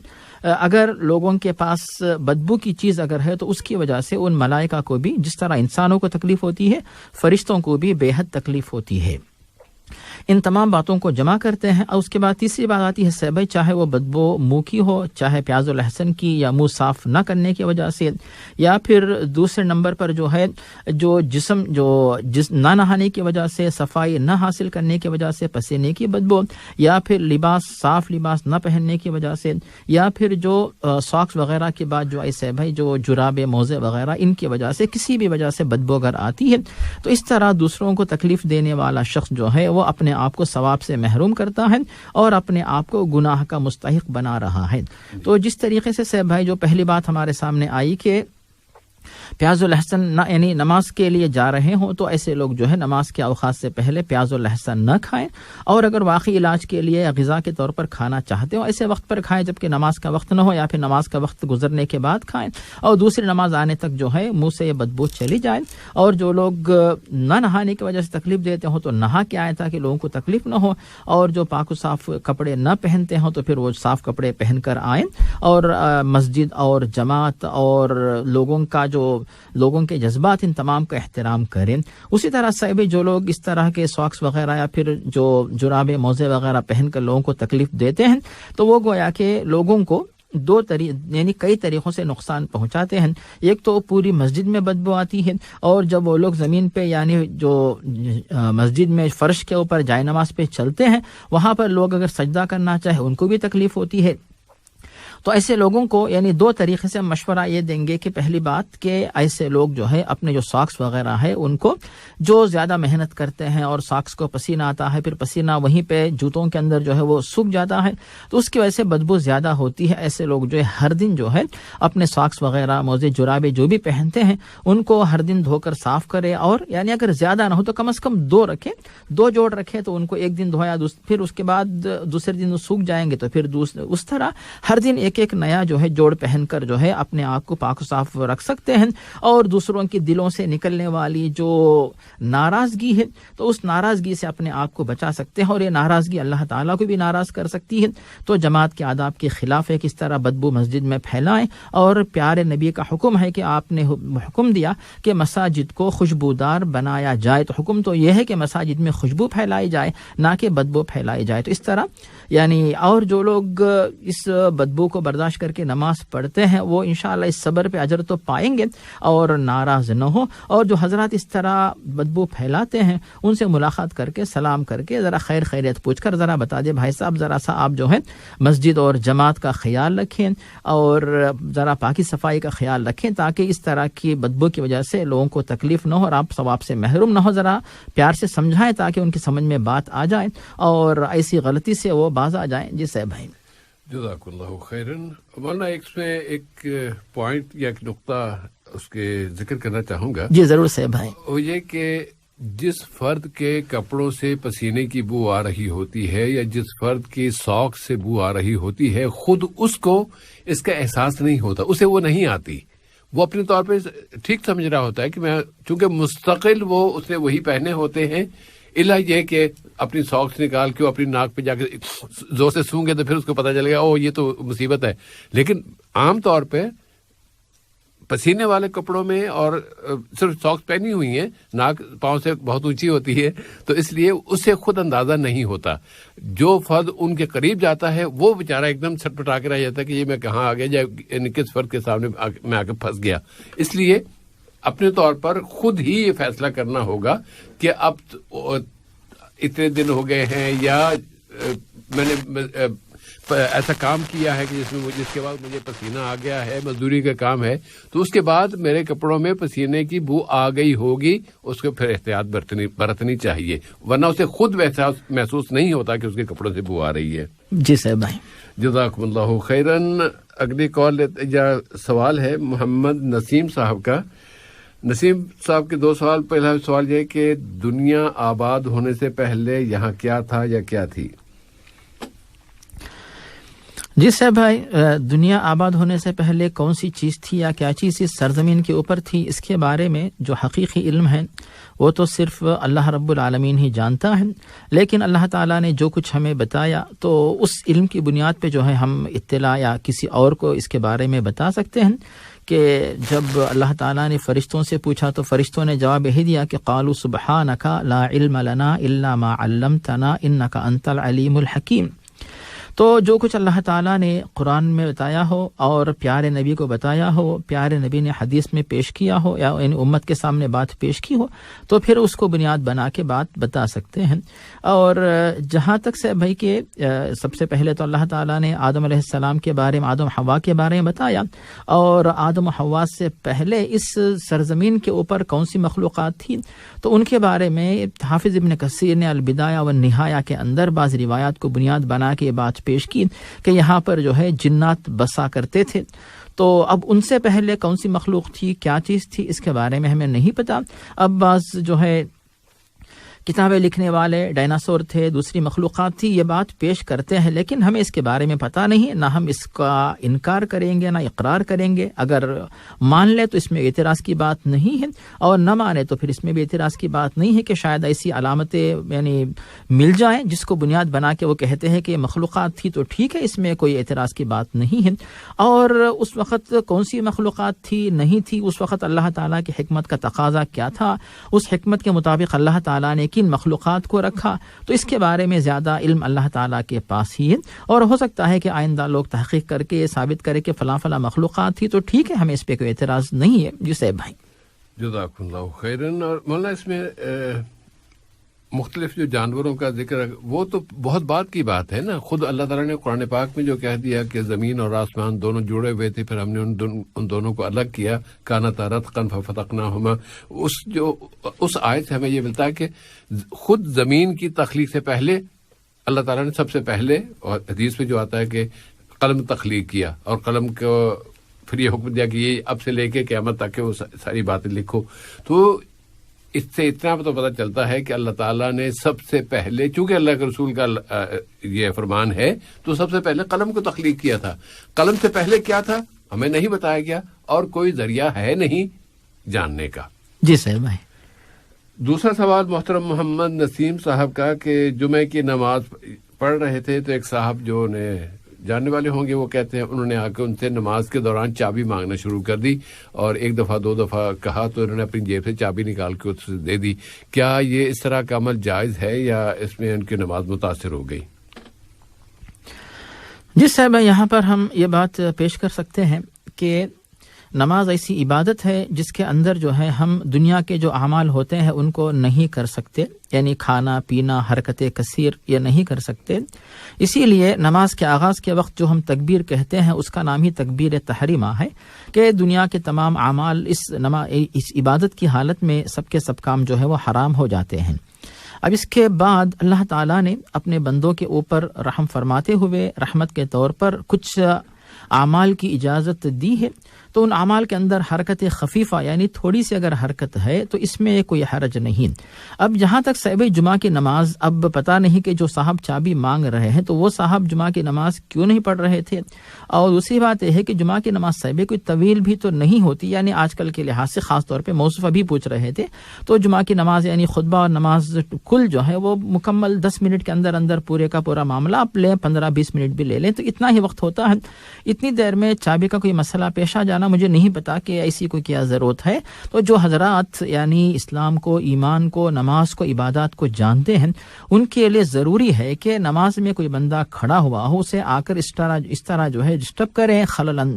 اگر لوگوں کے پاس بدبو کی چیز اگر ہے تو اس کی وجہ سے ان ملائکہ کو بھی جس طرح انسانوں کو تکلیف ہوتی ہے، فرشتوں کو بھی بے حد تکلیف ہوتی ہے. ان تمام باتوں کو جمع کرتے ہیں. اور اس کے بعد تیسری بات آتی ہے صحبہ، چاہے وہ بدبو منہ کی ہو، چاہے پیاز و لہسن کی یا منہ صاف نہ کرنے کی وجہ سے، یا پھر دوسرے نمبر پر جو ہے جو جسم نہ نہانے کی وجہ سے، صفائی نہ حاصل کرنے کی وجہ سے پسینے کی بدبو، یا پھر لباس صاف لباس نہ پہننے کی وجہ سے، یا پھر جو ساکس وغیرہ کے بعد جو ایسے بھائی جو جرابے موزے وغیرہ ان کی وجہ سے کسی بھی وجہ سے بدبو اگر آتی ہے، تو اس طرح دوسروں کو تکلیف دینے والا شخص جو ہے وہ اپنے آپ کو ثواب سے محروم کرتا ہے اور اپنے آپ کو گناہ کا مستحق بنا رہا ہے. تو جس طریقے سے بھائی جو پہلی بات ہمارے سامنے آئی کہ پیاز و لہسن نہ یعنی نماز کے لیے جا رہے ہوں تو ایسے لوگ جو ہے نماز کے اوقات سے پہلے پیاز و لہسن نہ کھائیں، اور اگر واقعی علاج کے لیے یا غذا کے طور پر کھانا چاہتے ہو ایسے وقت پر کھائیں جبکہ نماز کا وقت نہ ہو، یا پھر نماز کا وقت گزرنے کے بعد کھائیں اور دوسری نماز آنے تک جو ہے منہ سے یہ بدبو چلی جائے. اور جو لوگ نہ نہانے کی وجہ سے تکلیف دیتے ہوں تو نہا کے آئیں تاکہ لوگوں کو تکلیف نہ ہو، اور جو پاک و صاف کپڑے نہ پہنتے ہوں تو پھر وہ صاف کپڑے پہن کر آئیں اور مسجد اور جماعت اور لوگوں کے جذبات ان تمام کا احترام کریں. اسی طرح سے بھی جو لوگ اس طرح کے ساکس وغیرہ یا پھر جو جرابے موزے وغیرہ پہن کر لوگوں کو تکلیف دیتے ہیں تو وہ گویا کہ لوگوں کو یعنی کئی طریقوں سے نقصان پہنچاتے ہیں. ایک تو پوری مسجد میں بدبو آتی ہے، اور جب وہ لوگ زمین پہ یعنی جو مسجد میں فرش کے اوپر جائے نماز پہ چلتے ہیں وہاں پر لوگ اگر سجدہ کرنا چاہے ان کو بھی تکلیف ہوتی ہے. تو ایسے لوگوں کو یعنی دو طریقے سے مشورہ یہ دیں گے کہ پہلی بات کہ ایسے لوگ جو ہے اپنے جو ساکس وغیرہ ہے ان کو جو زیادہ محنت کرتے ہیں اور ساکس کو پسینہ آتا ہے، پھر پسینہ وہیں پہ جوتوں کے اندر جو ہے وہ سوکھ جاتا ہے تو اس کی وجہ سے بدبو زیادہ ہوتی ہے. ایسے لوگ جو ہے ہر دن جو ہے اپنے ساکس وغیرہ موزے جرابے جو بھی پہنتے ہیں ان کو ہر دن دھو کر صاف کرے، اور یعنی اگر زیادہ نہ ہو تو کم از کم دو جوڑ رکھے تو ان کو ایک دن دھویا پھر اس کے بعد دوسرے دن سوکھ جائیں گے تو پھر اس طرح ہر دن ایک نیا جو ہے جوڑ پہن کر جو ہے اپنے آپ کو پاک و صاف رکھ سکتے ہیں. اور دوسروں کے دلوں سے نکلنے والی جو ناراضگی ہے تو اس ناراضگی سے اپنے آپ کو بچا سکتے ہیں، اور یہ ناراضگی اللہ تعالیٰ کو بھی ناراض کر سکتی ہے. تو جماعت کے آداب کے خلاف ہے کہ اس طرح بدبو مسجد میں پھیلائیں، اور پیارے نبی کا حکم ہے کہ آپ نے حکم دیا کہ مساجد کو خوشبودار بنایا جائے. تو حکم تو یہ ہے کہ مساجد میں خوشبو پھیلائی جائے نہ کہ بدبو پھیلائی جائے. تو اس طرح یعنی اور جو لوگ اس بدبو کو برداشت کر کے نماز پڑھتے ہیں وہ انشاءاللہ اس صبر پہ اجر تو پائیں گے اور ناراض نہ ہو. اور جو حضرات اس طرح بدبو پھیلاتے ہیں ان سے ملاقات کر کے سلام کر کے ذرا خیریت پوچھ کر ذرا بتا دے بھائی صاحب ذرا سا آپ جو ہے مسجد اور جماعت کا خیال رکھیں اور ذرا پاکی صفائی کا خیال رکھیں تاکہ اس طرح کی بدبو کی وجہ سے لوگوں کو تکلیف نہ ہو اور آپ ثواب سے محروم نہ ہو. ذرا پیار سے سمجھائیں تاکہ ان کی سمجھ میں بات آ جائے اور ایسی غلطی سے وہ باز آ جائیں. جی صاحب بھائی جزاک اللہ خیرن. مولانا اس میں ایک پوائنٹ یا ایک نقطہ اس کے ذکر کرنا چاہوں گا. جی ضرور صاحب بھائی. وہ یہ کہ جس فرد کے کپڑوں سے پسینے کی بو آ رہی ہوتی ہے یا جس فرد کی ساک سے بو آ رہی ہوتی ہے خود اس کو اس کا احساس نہیں ہوتا، اسے وہ نہیں آتی. وہ اپنے طور پہ ٹھیک سمجھ رہا ہوتا ہے کہ میں چونکہ مستقل وہ اس نے وہی پہنے ہوتے ہیں، الا یہ کہ اپنی ساکس نکال کے اپنی ناک پہ جا کے زور سے سونگے تو پھر اس کو پتہ چلے گا او یہ تو مصیبت ہے. لیکن عام طور پہ پسینے والے کپڑوں میں اور صرف ساکس پہنی ہوئی ہیں, ناک پاؤں سے بہت اونچی ہوتی ہے, تو اس لیے اسے خود اندازہ نہیں ہوتا. جو فرد ان کے قریب جاتا ہے وہ بیچارہ ایک دم چھٹ پٹا کے رہ جاتا ہے کہ یہ میں کہاں آ گیا, یعنی کس فرد کے سامنے میں آ کے پھنس گیا. اس لیے اپنے طور پر خود ہی یہ فیصلہ کرنا ہوگا کہ اب اتنے دن ہو گئے ہیں یا میں نے ایسا کام کیا ہے کہ جس کے بعد مجھے پسینہ آ گیا ہے, مزدوری کا کام ہے, تو اس کے بعد میرے کپڑوں میں پسینے کی بو آ گئی ہوگی, اس کو پھر احتیاط برتنی چاہیے, ورنہ اسے خود محسوس نہیں ہوتا کہ اس کے کپڑوں سے بو آ رہی ہے. جی صاحب بھائی, جزاکم اللہ خیرن. اگلی کال یا سوال ہے محمد نسیم صاحب کا. نسیم صاحب کے 2 سوال. پہلا سوال یہ کہ دنیا آباد ہونے سے پہلے یہاں کیا تھا یا کیا تھی؟ جی صاحب بھائی, دنیا آباد ہونے سے پہلے کون سی چیز تھی یا کیا چیز اس سرزمین کے اوپر تھی, اس کے بارے میں جو حقیقی علم ہے وہ تو صرف اللہ رب العالمین ہی جانتا ہے, لیکن اللہ تعالیٰ نے جو کچھ ہمیں بتایا تو اس علم کی بنیاد پہ جو ہے ہم اطلاع یا کسی اور کو اس کے بارے میں بتا سکتے ہیں. کہ جب اللہ تعالیٰ نے فرشتوں سے پوچھا تو فرشتوں نے جواب یہی دیا کہ قالوا سبحانک لا علم لنا الا ما علمتنا انک انت العلیم الحکیم. تو جو کچھ اللہ تعالیٰ نے قرآن میں بتایا ہو اور پیارے نبی کو بتایا ہو, پیارے نبی نے حدیث میں پیش کیا ہو یا یعنی امت کے سامنے بات پیش کی ہو, تو پھر اس کو بنیاد بنا کے بات بتا سکتے ہیں. اور جہاں تک سے بھائی کہ سب سے پہلے تو اللہ تعالیٰ نے آدم علیہ السلام کے بارے میں, آدم حوا کے بارے میں بتایا, اور آدم و حوا سے پہلے اس سرزمین کے اوپر کون سی مخلوقات تھیں تو ان کے بارے میں حافظ ابن کثیر نے البدایہ والنہایہ کے اندر بعض روایات کو بنیاد بنا کے بات پیش کی کہ یہاں پر جو ہے جنات بسا کرتے تھے. تو اب ان سے پہلے کون سی مخلوق تھی, کیا چیز تھی, اس کے بارے میں ہمیں نہیں پتا. اب بعض جو ہے کتابیں لکھنے والے ڈائناسور تھے, دوسری مخلوقات تھی, یہ بات پیش کرتے ہیں, لیکن ہمیں اس کے بارے میں پتہ نہیں, نہ ہم اس کا انکار کریں گے نہ اقرار کریں گے. اگر مان لے تو اس میں اعتراض کی بات نہیں ہے, اور نہ مانے تو پھر اس میں بھی اعتراض کی بات نہیں ہے کہ شاید ایسی علامتیں یعنی مل جائیں جس کو بنیاد بنا کے وہ کہتے ہیں کہ مخلوقات تھی, تو ٹھیک ہے, اس میں کوئی اعتراض کی بات نہیں ہے. اور اس وقت کون سی مخلوقات تھی نہیں تھی, اس وقت اللہ تعالیٰ کی حکمت کا تقاضا کیا تھا, اس حکمت کے مطابق اللہ تعالیٰ نے کن مخلوقات کو رکھا, تو اس کے بارے میں زیادہ علم اللہ تعالیٰ کے پاس ہی ہے. اور ہو سکتا ہے کہ آئندہ لوگ تحقیق کر کے یہ ثابت کرے کہ فلاں فلاں مخلوقات تھی, تو ٹھیک ہے, ہمیں اس پہ کوئی اعتراض نہیں ہے. جی صاحب بھائی, جزاکم اللہ خیرن. اور مولانا اس میں مختلف جو جانوروں کا ذکر ہے وہ تو بہت بات کی بات ہے نا. خود اللہ تعالیٰ نے قرآن پاک میں جو کہہ دیا کہ زمین اور آسمان دونوں جڑے ہوئے تھے, پھر ہم نے ان دونوں کو الگ کیا, کانتا رتقا ففتقناہما. اس آیت سے ہمیں یہ ملتا ہے کہ خود زمین کی تخلیق سے پہلے اللہ تعالیٰ نے سب سے پہلے, اور حدیث میں جو آتا ہے کہ قلم تخلیق کیا, اور قلم کو پھر یہ حکم دیا کہ یہ اب سے لے کے قیامت تک کہ وہ ساری باتیں لکھو. تو اس سے اتنا تو پتہ چلتا ہے کہ اللہ تعالیٰ نے سب سے پہلے, چونکہ اللہ کے رسول کا یہ فرمان ہے, تو سب سے پہلے قلم کو تخلیق کیا تھا. قلم سے پہلے کیا تھا ہمیں نہیں بتایا گیا, اور کوئی ذریعہ ہے نہیں جاننے کا. جی صاحب بھائی. دوسرا سوال محترم محمد نسیم صاحب کا کہ جمعے کی نماز پڑھ رہے تھے تو ایک صاحب جو نے جاننے والے ہوں گے وہ کہتے ہیں انہوں نے آ کے ان سے نماز کے دوران چابی مانگنا شروع کر دی, اور 1 دفعہ 2 دفعہ کہا تو انہوں نے اپنی جیب سے چابی نکال کے اس سے دے دی. کیا یہ اس طرح کا عمل جائز ہے یا اس میں ان کی نماز متاثر ہو گئی؟ جی صاحب, یہاں پر ہم یہ بات پیش کر سکتے ہیں کہ نماز ایسی عبادت ہے جس کے اندر جو ہے ہم دنیا کے جو اعمال ہوتے ہیں ان کو نہیں کر سکتے, یعنی کھانا پینا حرکت کثیر یہ نہیں کر سکتے. اسی لیے نماز کے آغاز کے وقت جو ہم تکبیر کہتے ہیں اس کا نام ہی تکبیر تحریمہ ہے, کہ دنیا کے تمام اعمال اس عبادت کی حالت میں سب کے سب کام جو ہے وہ حرام ہو جاتے ہیں. اب اس کے بعد اللہ تعالیٰ نے اپنے بندوں کے اوپر رحم فرماتے ہوئے رحمت کے طور پر کچھ اعمال کی اجازت دی ہے. تو ان اعمال کے اندر حرکت خفیفہ یعنی تھوڑی سی اگر حرکت ہے تو اس میں کوئی حرج نہیں. اب جہاں تک صاحب جمعہ کی نماز, اب پتہ نہیں کہ جو صاحب چابی مانگ رہے ہیں تو وہ صاحب جمعہ کی نماز کیوں نہیں پڑھ رہے تھے, اور دوسری بات یہ ہے کہ جمعہ کی نماز صاحب کوئی طویل بھی تو نہیں ہوتی, یعنی آج کل کے لحاظ سے خاص طور پہ موصف بھی پوچھ رہے تھے, تو جمعہ کی نماز یعنی خطبہ اور نماز کل جو ہے وہ مکمل 10 منٹ کے اندر اندر پورے کا پورا معاملہ آپ لیں, 15-20 منٹ بھی لے لیں تو اتنا ہی وقت ہوتا ہے. اتنی دیر میں چابی کا کوئی مسئلہ پیش آ جانا بتانا مجھے نہیں پتا کہ ایسی کوئی کیا ضرورت ہے. تو جو حضرات یعنی اسلام کو، ایمان کو، نماز کو، عبادات کو جانتے ہیں، ان کے لیے ضروری ہے کہ نماز میں کوئی بندہ کھڑا ہوا ہو اسے آ کر اس طرح جو ہے ڈسٹرب کریں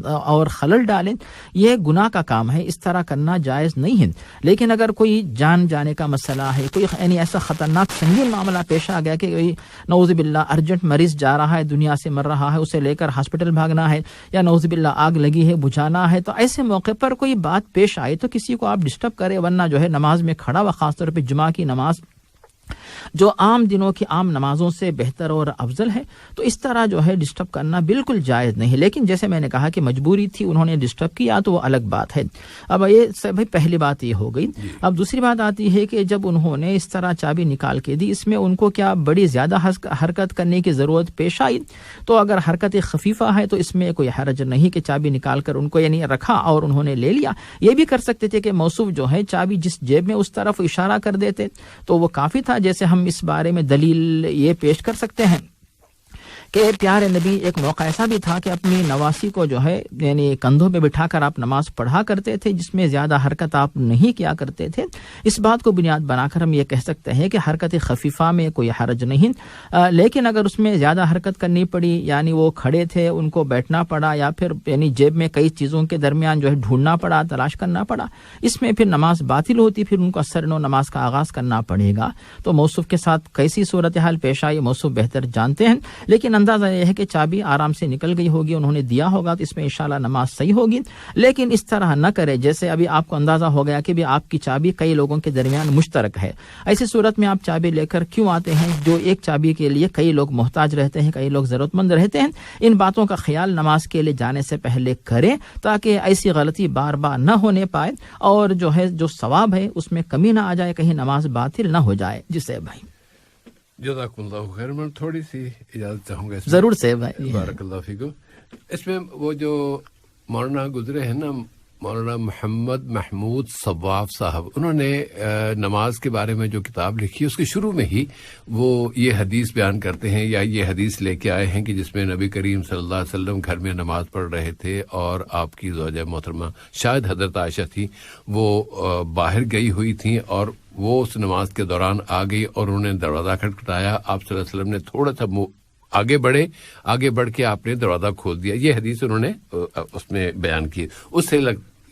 اور خلل ڈالیں. یہ گناہ کا کام ہے، اس طرح کرنا جائز نہیں ہے. لیکن اگر کوئی جان جانے کا مسئلہ ہے، کوئی یعنی ایسا خطرناک سنگین معاملہ پیش آ گیا کہ نعوذ باللہ ارجنٹ مریض جا رہا ہے، دنیا سے مر رہا ہے، اسے لے کر ہاسپٹل بھاگنا ہے، یا نعوذ باللہ آگ لگی ہے بجھانا ہے، تو ایسے موقع پر کوئی بات پیش آئے تو کسی کو آپ ڈسٹرب کریں، ورنہ جو ہے نماز میں کھڑا ہوا، خاص طور پہ جمعہ کی نماز جو عام دنوں کی عام نمازوں سے بہتر اور افضل ہے، تو اس طرح جو ہے ڈسٹرب کرنا بالکل جائز نہیں. لیکن جیسے میں نے کہا کہ مجبوری تھی، انہوں نے ڈسٹرب کیا تو وہ الگ بات ہے. اب یہ سب پہلی بات یہ ہو گئی. اب دوسری بات آتی ہے کہ جب انہوں نے اس طرح چابی نکال کے دی، اس میں ان کو کیا بڑی زیادہ حرکت کرنے کی ضرورت پیش آئی؟ تو اگر حرکت خفیفہ ہے تو اس میں کوئی حرج نہیں کہ چابی نکال کر ان کو یعنی رکھا اور انہوں نے لے لیا. یہ بھی کر سکتے تھے کہ موصوف جو ہے چابی جس جیب میں اس طرف اشارہ کر دیتے تو وہ کافی تھا. جیسے ہم اس بارے میں دلیل یہ پیش کر سکتے ہیں کہ پیارے نبی ایک موقع ایسا بھی تھا کہ اپنی نواسی کو جو ہے یعنی کندھوں پہ بٹھا کر آپ نماز پڑھا کرتے تھے، جس میں زیادہ حرکت آپ نہیں کیا کرتے تھے. اس بات کو بنیاد بنا کر ہم یہ کہہ سکتے ہیں کہ حرکت خفیفہ میں کوئی حرج نہیں. لیکن اگر اس میں زیادہ حرکت کرنی پڑی، یعنی وہ کھڑے تھے، ان کو بیٹھنا پڑا، یا پھر یعنی جیب میں کئی چیزوں کے درمیان جو ہے ڈھونڈنا پڑا، تلاش کرنا پڑا، اس میں پھر نماز باطل ہوتی، پھر ان کو اثر نو نماز کا آغاز کرنا پڑے گا. تو موصوف کے ساتھ کیسی صورتحال پیش آئی موصوف بہتر جانتے ہیں. لیکن اندازہ یہ ہے کہ چابی آرام سے نکل گئی ہوگی، انہوں نے دیا ہوگا، تو اس میں انشاءاللہ نماز صحیح ہوگی. لیکن اس طرح نہ کرے جیسے ابھی آپ کو اندازہ ہو گیا کہ بھی آپ کی چابی کئی لوگوں کے درمیان مشترک ہے. ایسی صورت میں آپ چابی لے کر کیوں آتے ہیں؟ جو ایک چابی کے لیے کئی لوگ محتاج رہتے ہیں، کئی لوگ ضرورت مند رہتے ہیں. ان باتوں کا خیال نماز کے لیے جانے سے پہلے کریں تاکہ ایسی غلطی بار بار نہ ہونے پائے، اور جو ہے جو ثواب ہے اس میں کمی نہ آ جائے، کہیں نماز باطل نہ ہو جائے. جی سے بھائی جزاک اللہ خیر. میں تھوڑی سی اجازت چاہوں گا ضرور سے بھائی. بارک اللہ فیکم. اس میں وہ جو مولانا گزرے ہیں نا، مولانا محمد محمود صواف صاحب، انہوں نے نماز کے بارے میں جو کتاب لکھی اس کے شروع میں ہی وہ یہ حدیث بیان کرتے ہیں، یا یہ حدیث لے کے آئے ہیں کہ جس میں نبی کریم صلی اللہ علیہ وسلم گھر میں نماز پڑھ رہے تھے اور آپ کی زوجہ محترمہ شاید حضرت عائشہ تھی، وہ باہر گئی ہوئی تھیں اور وہ اس نماز کے دوران آ گئی اور انہوں نے دروازہ کھٹکھٹایا. آپ صلی اللہ علیہ وسلم نے تھوڑا سا آگے بڑھ کے آپ نے دروازہ کھول دیا. یہ حدیث انہوں نے اس میں بیان کی. اس سے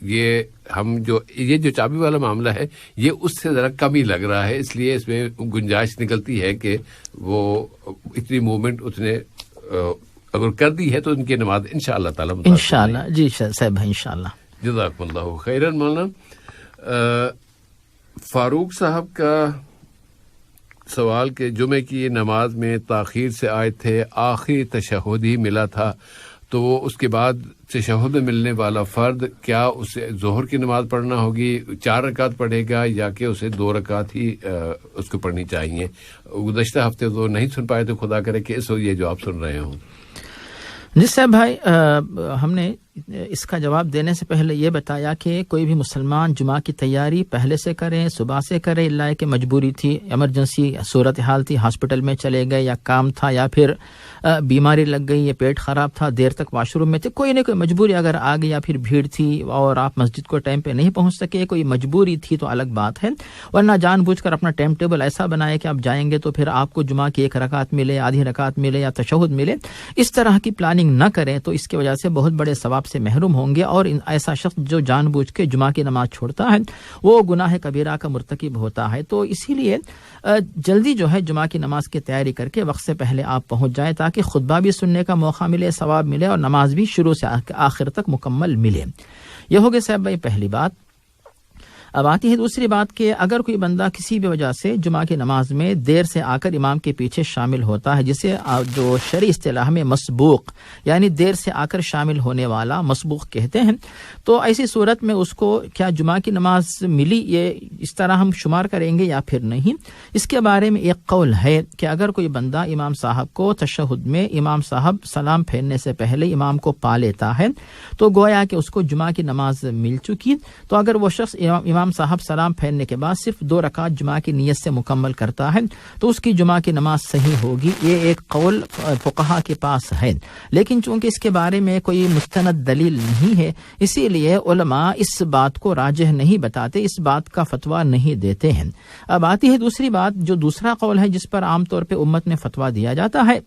یہ جو چابی والا معاملہ ہے یہ اس سے ذرا کم ہی لگ رہا ہے، اس لیے اس میں گنجائش نکلتی ہے کہ وہ اتنی موومنٹ اتنے اگر کر دی ہے تو ان کی نماز انشاءاللہ تعالی انشاءاللہ. جی صاحب انشاءاللہ. جزاکم اللہ خیرا. مولانا فاروق صاحب کا سوال کہ جمعے کی نماز میں تاخیر سے آئے تھے، آخری تشہد ہی ملا تھا، تو وہ اس کے بعد تشہد میں ملنے والا فرد کیا اسے ظہر کی نماز پڑھنا ہوگی، 4 رکعت پڑھے گا، یا کہ اسے 2 رکعت ہی اس کو پڑھنی چاہیے؟ گزشتہ ہفتے تو نہیں سن پائے، تو خدا کرے کہ اس وقت یہ جو آپ سن رہے ہوں. جی صاحب بھائی، ہم نے اس کا جواب دینے سے پہلے یہ بتایا کہ کوئی بھی مسلمان جمعہ کی تیاری پہلے سے کریں، صبح سے کرے، اللہ کہ مجبوری تھی، ایمرجنسی صورتحال تھی، ہاسپٹل میں چلے گئے، یا کام تھا، یا پھر بیماری لگ گئی، یا پیٹ خراب تھا، دیر تک واش روم میں تھے، کوئی نہ کوئی مجبوری اگر آ گئی، یا پھر بھیڑ تھی اور آپ مسجد کو ٹائم پہ نہیں پہنچ سکے، کوئی مجبوری تھی تو الگ بات ہے. ورنہ جان بوجھ کر اپنا ٹائم ٹیبل ایسا بنائے کہ آپ جائیں گے تو پھر آپ کو جمعہ کی 1 رکعت ملے، آدھی رکعت ملے، یا تشہد ملے. اس طرح کی پلاننگ نہ کریں تو اس کی وجہ سے بہت بڑے ثواب سے محروم ہوں گے. اور ایسا شخص جو جان بوجھ کے جمعہ کی نماز چھوڑتا ہے وہ گناہ کبیرہ کا مرتکب ہوتا ہے. تو اسی لیے جلدی جو ہے جمعہ کی نماز کی تیاری کر کے وقت سے پہلے آپ پہنچ جائیں تاکہ خطبہ بھی سننے کا موقع ملے، ثواب ملے، اور نماز بھی شروع سے آخر تک مکمل ملے. یہ ہو گیا صاحب بھائی پہلی بات. اب آتی ہے دوسری بات کہ اگر کوئی بندہ کسی بھی وجہ سے جمعہ کی نماز میں دیر سے آ کر امام کے پیچھے شامل ہوتا ہے، جسے جو شرعی اصطلاح میں مسبوق یعنی دیر سے آ کر شامل ہونے والا مسبوق کہتے ہیں، تو ایسی صورت میں اس کو کیا جمعہ کی نماز ملی، یہ اس طرح ہم شمار کریں گے یا پھر نہیں؟ اس کے بارے میں ایک قول ہے کہ اگر کوئی بندہ امام صاحب کو تشہد میں امام صاحب سلام پھیرنے سے پہلے امام کو پا لیتا ہے تو گویا کہ اس کو جمعہ کی نماز مل چکی. تو اگر وہ شخص امام امام صاحب سلام پھیرنے کے بعد صرف 2 رکعت جمعہ کی نیت سے مکمل کرتا ہے تو اس کی جمعہ کی نماز صحیح ہوگی. یہ ایک قول فقہا کے پاس ہے، لیکن چونکہ اس کے بارے میں کوئی مستند دلیل نہیں ہے اسی لیے علماء اس بات کو راجح نہیں بتاتے، اس بات کا فتویٰ نہیں دیتے ہیں. اب آتی ہے دوسری بات، جو دوسرا قول ہے جس پر عام طور پہ امت میں فتویٰ دیا جاتا ہے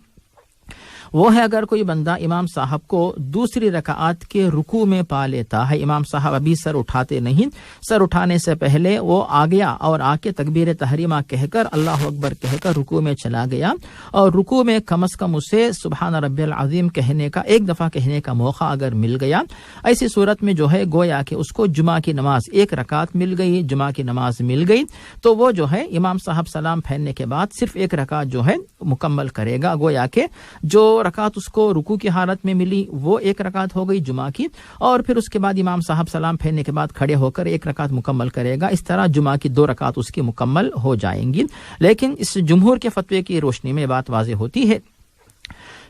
وہ ہے اگر کوئی بندہ امام صاحب کو دوسری رکعات کے رکوع میں پا لیتا ہے، امام صاحب ابھی سر اٹھاتے نہیں، سر اٹھانے سے پہلے وہ آ گیا اور آ کے تکبیر تحریمہ کہہ کر اللہ اکبر کہہ کر رکوع میں چلا گیا اور رکوع میں کم از کم اسے سبحان ربی العظیم کہنے کا ایک دفعہ کہنے کا موقع اگر مل گیا، ایسی صورت میں جو ہے گویا کہ اس کو جمعہ کی نماز 1 رکعت مل گئی، جمعہ کی نماز مل گئی، تو وہ جو ہے امام صاحب سلام پھیرنے کے بعد صرف 1 رکعت جو ہے مکمل کرے گا. گویا کہ جو رکعت اس کو رکوع کی حالت میں ملی وہ 1 رکعت ہو گئی جمعہ کی، اور پھر اس کے بعد امام صاحب سلام پھیرنے کے بعد کھڑے ہو کر 1 رکعت مکمل کرے گا. اس طرح جمعہ کی 2 رکعت اس کی مکمل ہو جائیں گی. لیکن اس جمہور کے فتوے کی روشنی میں بات واضح ہوتی ہے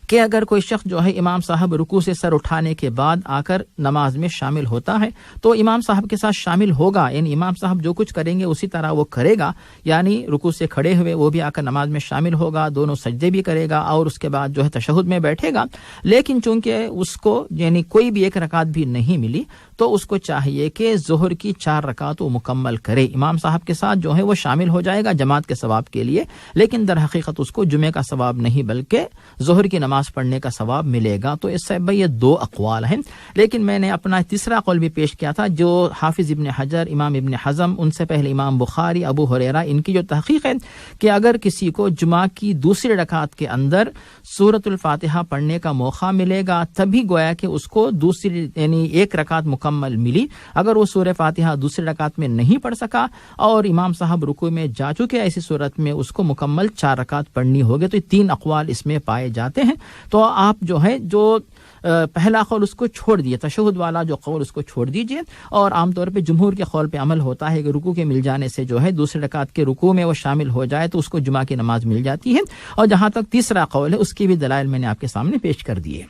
کہ اگر کوئی شخص جو ہے امام صاحب رکوع سے سر اٹھانے کے بعد آ کر نماز میں شامل ہوتا ہے تو امام صاحب کے ساتھ شامل ہوگا، یعنی امام صاحب جو کچھ کریں گے اسی طرح وہ کرے گا، یعنی رکوع سے کھڑے ہوئے وہ بھی آ کر نماز میں شامل ہوگا، دونوں سجدے بھی کرے گا اور اس کے بعد جو ہے تشہد میں بیٹھے گا. لیکن چونکہ اس کو یعنی کوئی بھی 1 رکعت بھی نہیں ملی تو اس کو چاہیے کہ ظہر کی 4 رکعت وہ مکمل کرے. امام صاحب کے ساتھ جو ہے وہ شامل ہو جائے گا جماعت کے ثواب کے لیے، لیکن در حقیقت اس کو جمعے کا ثواب نہیں بلکہ ظہر کی نماز پڑھنے کا ثواب ملے گا. تو اس سے بھائی یہ 2 اقوال ہیں، لیکن میں نے اپنا تیسرا قول بھی پیش کیا تھا جو حافظ ابن حجر، امام ابن حزم، ان سے پہلے امام بخاری، ابو ہریرہ، ان کی جو تحقیق ہے کہ اگر کسی کو جمعہ کی دوسری رکعت کے اندر سورۃ الفاتحہ پڑھنے کا موقع ملے گا تبھی گویا کہ اس کو دوسری یعنی 1 رکعت مکمل ملی. اگر وہ سورہ فاتحہ دوسری رکعت میں نہیں پڑھ سکا اور امام صاحب رکوع میں جا چکے، ایسی صورت میں اس کو مکمل 4 رکعت پڑھنی ہوگی. تو 3 اقوال اس میں پائے جاتے ہیں. تو آپ جو ہے جو پہلا قول اس کو چھوڑ دیے، تشہد والا جو قول اس کو چھوڑ دیجئے، اور عام طور پہ جمہور کے قول پہ عمل ہوتا ہے کہ رکوع کے مل جانے سے جو ہے دوسری رکعت کے رکوع میں وہ شامل ہو جائے تو اس کو جمعہ کی نماز مل جاتی ہے. اور جہاں تک تیسرا قول ہے اس کی بھی دلائل میں نے آپ کے سامنے پیش کر دیے.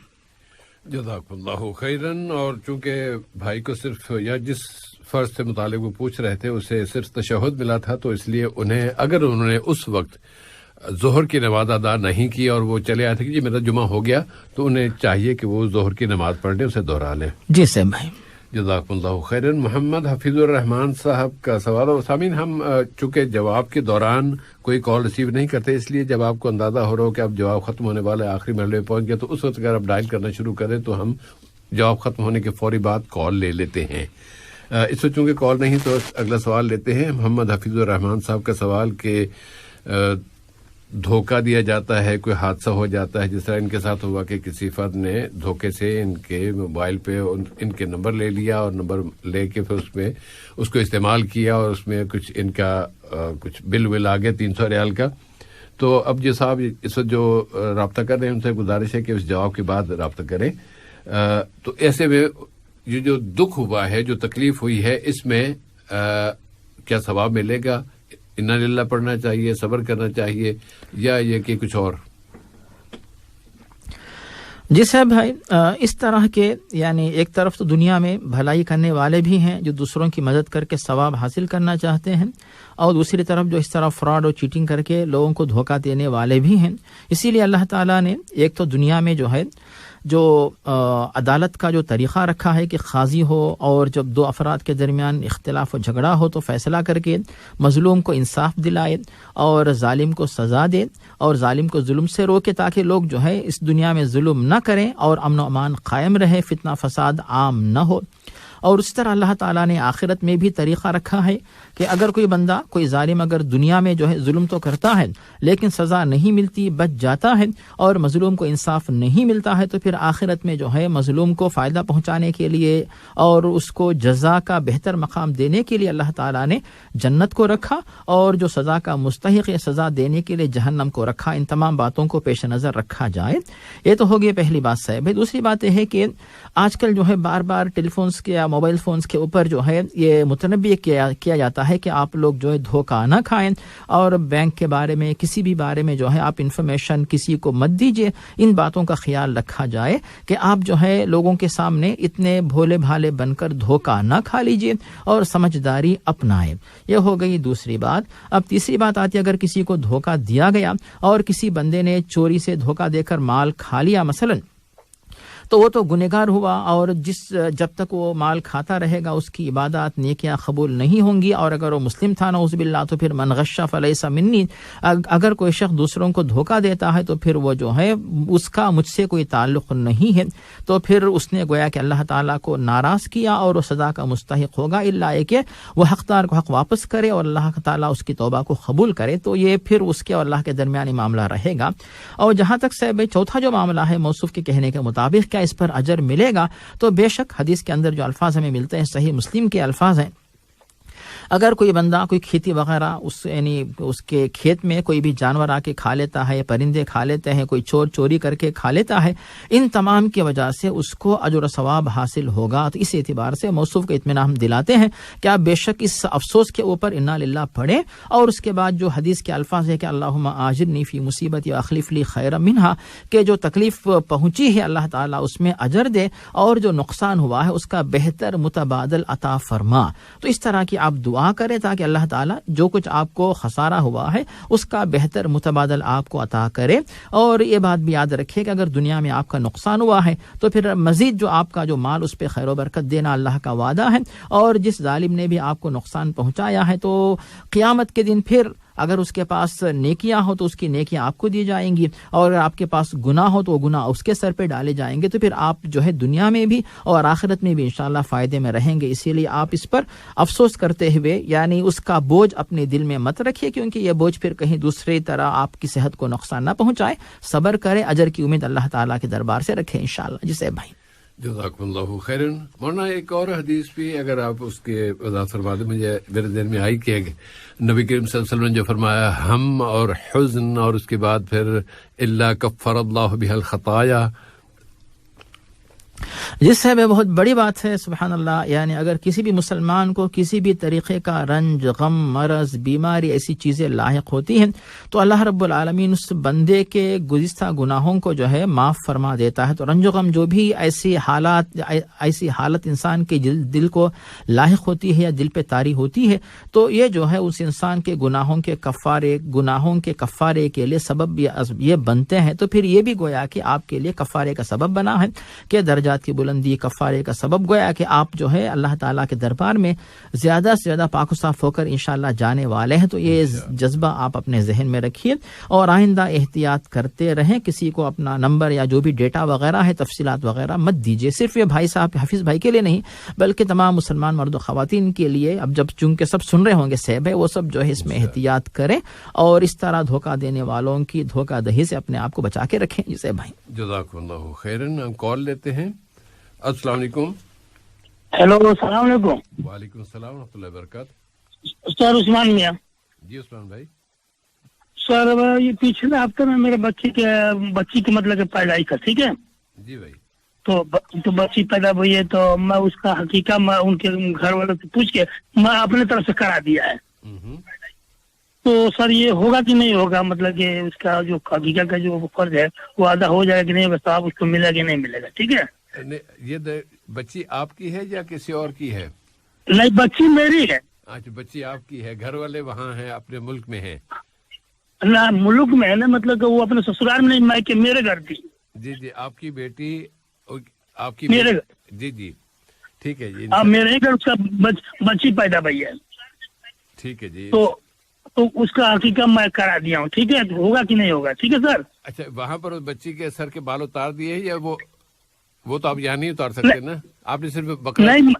جزاک اللہ خیرن. اور چونکہ بھائی کو صرف یا جس فرض سے متعلق وہ پوچھ رہے تھے اسے صرف تشہد ملا تھا تو اس لیے انہوں نے اس وقت ظہر کی نماز ادا نہیں کی اور وہ چلے آئے تھے کہ جی میرا جمعہ ہو گیا، تو انہیں چاہیے کہ وہ ظہر کی نماز پڑھ لیں، اسے دہرا لیں. جی سر بھائی. جزاک اللہ خیرن. محمد حفیظ الرحمان صاحب کا سوال. اور سامعین، ہم چونکہ جواب کے دوران کوئی کال ریسیو نہیں کرتے، اس لیے جب آپ کو اندازہ ہو رہا ہو کہ اب جواب ختم ہونے والا ہے، آخری مرحلے میں پہنچ گیا، تو اس وقت اگر آپ ڈائل کرنا شروع کریں تو ہم جواب ختم ہونے کے فوری بعد کال لے لیتے ہیں. اس وقت چونکہ کال نہیں تو اگلا سوال لیتے ہیں. محمد حفیظ الرحمان صاحب کا سوال کہ دھوکہ دیا جاتا ہے، کوئی حادثہ ہو جاتا ہے، جس طرح ان کے ساتھ ہوا کہ کسی فرد نے دھوکے سے ان کے موبائل پہ ان کے نمبر لے لیا اور نمبر لے کے پھر اس میں اس کو استعمال کیا اور اس میں کچھ ان کا کچھ بل ول آ گیا 300 ریال کا. تو اب جو صاحب اس وقت جو رابطہ کر رہے ہیں ان سے گزارش ہے کہ اس جواب کے بعد رابطہ کریں. تو ایسے میں یہ جو دکھ ہوا ہے، جو تکلیف ہوئی ہے، اس میں کیا ثواب ملے گا؟ انا للہ پڑھنا چاہیے، صبر کرنا چاہیے، یا یہ کہ کچھ اور؟ جی صاحب بھائی، اس طرح کے یعنی ایک طرف تو دنیا میں بھلائی کرنے والے بھی ہیں جو دوسروں کی مدد کر کے ثواب حاصل کرنا چاہتے ہیں، اور دوسری طرف جو اس طرح فراڈ اور چیٹنگ کر کے لوگوں کو دھوکہ دینے والے بھی ہیں. اسی لیے اللہ تعالیٰ نے ایک تو دنیا میں جو ہے جو عدالت کا جو طریقہ رکھا ہے کہ قاضی ہو اور جب 2 افراد کے درمیان اختلاف و جھگڑا ہو تو فیصلہ کر کے مظلوم کو انصاف دلائے اور ظالم کو سزا دے اور ظالم کو ظلم سے روکے تاکہ لوگ جو ہے اس دنیا میں ظلم نہ کریں اور امن و امان قائم رہے، فتنہ فساد عام نہ ہو. اور اس طرح اللہ تعالیٰ نے آخرت میں بھی طریقہ رکھا ہے کہ اگر کوئی بندہ، کوئی ظالم اگر دنیا میں جو ہے ظلم تو کرتا ہے لیکن سزا نہیں ملتی، بچ جاتا ہے اور مظلوم کو انصاف نہیں ملتا ہے، تو پھر آخرت میں جو ہے مظلوم کو فائدہ پہنچانے کے لیے اور اس کو جزا کا بہتر مقام دینے کے لیے اللہ تعالیٰ نے جنت کو رکھا، اور جو سزا کا مستحق ہے سزا دینے کے لیے جہنم کو رکھا. ان تمام باتوں کو پیش نظر رکھا جائے. یہ تو ہو گئی پہلی بات صاحب. دوسری بات یہ ہے کہ آج کل جو ہے بار بار ٹیلی فونز کے یا موبائل فونز کے اوپر جو ہے یہ متنبع کیا جاتا ہے کہ آپ لوگ جو ہے دھوکہ نہ کھائیں اور بینک کے بارے میں کسی بھی بارے میں جو ہے آپ انفارمیشن کسی کو مت دیجیے. ان باتوں کا خیال رکھا جائے کہ آپ جو ہے لوگوں کے سامنے اتنے بھولے بھالے بن کر دھوکہ نہ کھا لیجیے اور سمجھداری اپنائیں. یہ ہو گئی دوسری بات. اب تیسری بات آتی ہے اگر کسی کو دھوکہ دیا گیا اور کسی بندے نے چوری سے دھوکہ دے کر مال کھا لیا مثلاً, تو وہ تو گنہگار ہوا, اور جب تک وہ مال کھاتا رہے گا اس کی عبادات نیکیاں قبول نہیں ہوں گی. اور اگر وہ مسلم تھا نعوذ باللہ تو پھر من غش فلیس منی, اگر کوئی شخص دوسروں کو دھوکہ دیتا ہے تو پھر وہ جو ہے اس کا مجھ سے کوئی تعلق نہیں ہے, تو پھر اس نے گویا کہ اللہ تعالیٰ کو ناراض کیا اور وہ سزا کا مستحق ہوگا, الا کہ وہ حقدار کو حق واپس کرے اور اللہ تعالیٰ اس کی توبہ کو قبول کرے. تو یہ پھر اس کے اور اللہ کے درمیانی معاملہ رہے گا. اور جہاں تک سے بھائی چوتھا جو معاملہ ہے موصوف کے کہنے کے مطابق کیا اس پر اجر ملے گا, تو بے شک حدیث کے اندر جو الفاظ ہمیں ملتے ہیں صحیح مسلم کے الفاظ ہیں. اگر کوئی بندہ کوئی کھیتی وغیرہ یعنی اس کے کھیت میں کوئی بھی جانور آ کے کھا لیتا ہے, پرندے کھا لیتے ہیں, کوئی چور چوری کر کے کھا لیتا ہے, ان تمام کی وجہ سے اس کو اجر و ثواب حاصل ہوگا. تو اس اعتبار سے موصوف کا اطمینان ہم دلاتے ہیں کہ آپ بے شک اس افسوس کے اوپر انا للہ پڑھیں, اور اس کے بعد جو حدیث کے الفاظ ہے کہ اللہم آجرنی فی مصیبتی واخلف لی خیرا منہا, کہ جو تکلیف پہنچی ہے اللہ تعالیٰ اس میں اجر دے اور جو نقصان ہوا ہے اس کا بہتر متبادل عطا فرما. تو اس طرح کی آپ دعا کرے تاکہ اللہ تعالیٰ جو کچھ آپ کو خسارہ ہوا ہے اس کا بہتر متبادل آپ کو عطا کرے. اور یہ بات بھی یاد رکھے کہ اگر دنیا میں آپ کا نقصان ہوا ہے تو پھر مزید جو آپ کا جو مال اس پہ خیر و برکت دینا اللہ کا وعدہ ہے, اور جس ظالم نے بھی آپ کو نقصان پہنچایا ہے تو قیامت کے دن پھر اگر اس کے پاس نیکیاں ہو تو اس کی نیکیاں آپ کو دی جائیں گی, اور اگر آپ کے پاس گناہ ہو تو وہ گناہ اس کے سر پہ ڈالے جائیں گے. تو پھر آپ جو ہے دنیا میں بھی اور آخرت میں بھی انشاءاللہ فائدے میں رہیں گے. اسی لیے آپ اس پر افسوس کرتے ہوئے یعنی اس کا بوجھ اپنے دل میں مت رکھیے, کیونکہ یہ بوجھ پھر کہیں دوسری طرح آپ کی صحت کو نقصان نہ پہنچائے. صبر کرے, اجر کی امید اللہ تعالیٰ کے دربار سے رکھے انشاءاللہ. جسے بھائی جزاکم اللہ خیرن. مولانا ایک اور حدیث بھی اگر آپ اس کے وضاحت فرما دیں, مجھے میرے ذہن میں آئی کہ نبی کریم صلی اللہ علیہ وسلم نے جو فرمایا ہم اور حزن اور اس کے بعد پھر الا کفر اللہ بها الخطایا, جس سے بھی بہت بڑی بات ہے. سبحان اللہ. یعنی اگر کسی بھی مسلمان کو کسی بھی طریقے کا رنج, غم, مرض, بیماری ایسی چیزیں لاحق ہوتی ہیں تو اللہ رب العالمین اس بندے کے گزشتہ گناہوں کو جو ہے معاف فرما دیتا ہے. تو رنج و غم جو بھی ایسی حالت انسان کے دل کو لاحق ہوتی ہے یا دل پہ طاری ہوتی ہے, تو یہ جو ہے اس انسان کے گناہوں کے کفارے کے لیے سبب یہ بنتے ہیں. تو پھر یہ بھی گویا کہ آپ کے لیے کفارے کا سبب بنا ہے کہ درجات کی بلندی, کفارے کا سبب گویا کہ آپ جو ہے اللہ تعالیٰ کے دربار میں زیادہ سے زیادہ پاک و صاف ہو کر انشاءاللہ جانے والے ہیں. تو یہ جذبہ آپ اپنے ذہن میں رکھیے اور آئندہ احتیاط کرتے رہیں. کسی کو اپنا نمبر یا جو بھی ڈیٹا وغیرہ ہے, تفصیلات وغیرہ مت دیجیے. صرف یہ بھائی صاحب حافظ بھائی کے لیے نہیں بلکہ تمام مسلمان مرد و خواتین کے لیے. اب جب چونکہ سب سن رہے ہوں گے صاحب, وہ سب جو ہے اس میں احتیاط کریں اور اس طرح دھوکہ دینے والوں کی دھوکہ دہی سے اپنے آپ کو بچا کے رکھیں. جسے بھائی جزاکم اللہ خیرن. ہم کال لیتے ہیں. السلام علیکم. ہیلو, السلام علیکم. وعلیکم السلام ورحمۃ اللہ وبرکاتہ. سر عثمان میاں. جی عثمان بھائی. سر یہ پچھلے ہفتے میں میرے بچی کی مطلب کہ پیدائش کا, ٹھیک ہے جی بھائی, تو بچی پیدا ہوئی ہے تو میں اس کا حقیقہ میں ان کے گھر والوں سے پوچھ کے میں اپنے طرف سے کرا دیا ہے. تو سر یہ ہوگا کہ نہیں ہوگا, مطلب کہ اس کا جو حقیقہ کا جو فرض ہے وہ ادا ہو جائے گا کہ نہیں ہوگا, صاحب اس کو ملے گا کہ نہیں ملے گا. ٹھیک ہے. یہ بچی آپ کی ہے یا کسی اور کی ہے؟ نہیں, بچی میری ہے. اچھا, بچی آپ کی ہے. گھر والے وہاں ہیں, اپنے ملک میں ہیں؟ نہ, ملک میں ہے نا, مطلب کہ وہ اپنے سسرال میں نہیں, میں کہ میرے گھر تھی. جی جی, آپ کی بیٹی آپ کی میرے گھر. جی جی ٹھیک ہے جی. میرے گھر اس کا بچی پیدا ہوئی ہے. ٹھیک ہے جی. تو اس کا حقیقہ میں کرا دیا ہوں. ٹھیک ہے, ہوگا کہ نہیں ہوگا؟ ٹھیک ہے سر. اچھا, وہاں پر اس بچی کے سر کے بال اتار دیے یا وہ تو آپ یہاں نہیں اتار سکتے نا, آپ نے صرف بکرا؟ نہیں,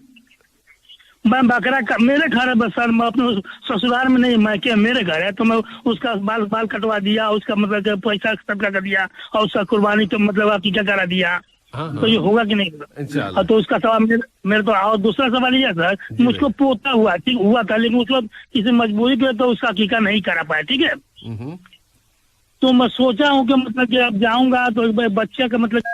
میں بکرا میرے گھر ہے بس سر, میں اپنے سسرال میں نہیں, میں کیا میرے گھر ہے تو میں اس کا بال کٹوا دیا, اس کا مطلب کہ پیسہ صدقہ کر دیا اور اس کا قربانی کا مطلب عقیقہ کرا دیا. تو یہ ہوگا کہ نہیں ہوگا؟ تو اس کا سوال میرے تو. اور دوسرا سوال یہ ہے سر, مجھ کو پوتا ہوا تھا لیکن اس وقت کسی مجبوری پہ تو اس کا عقیقہ نہیں کرا پایا. ٹھیک ہے. تو میں سوچا ہوں کہ مطلب کہ اب جاؤں گا تو بچے کا مطلب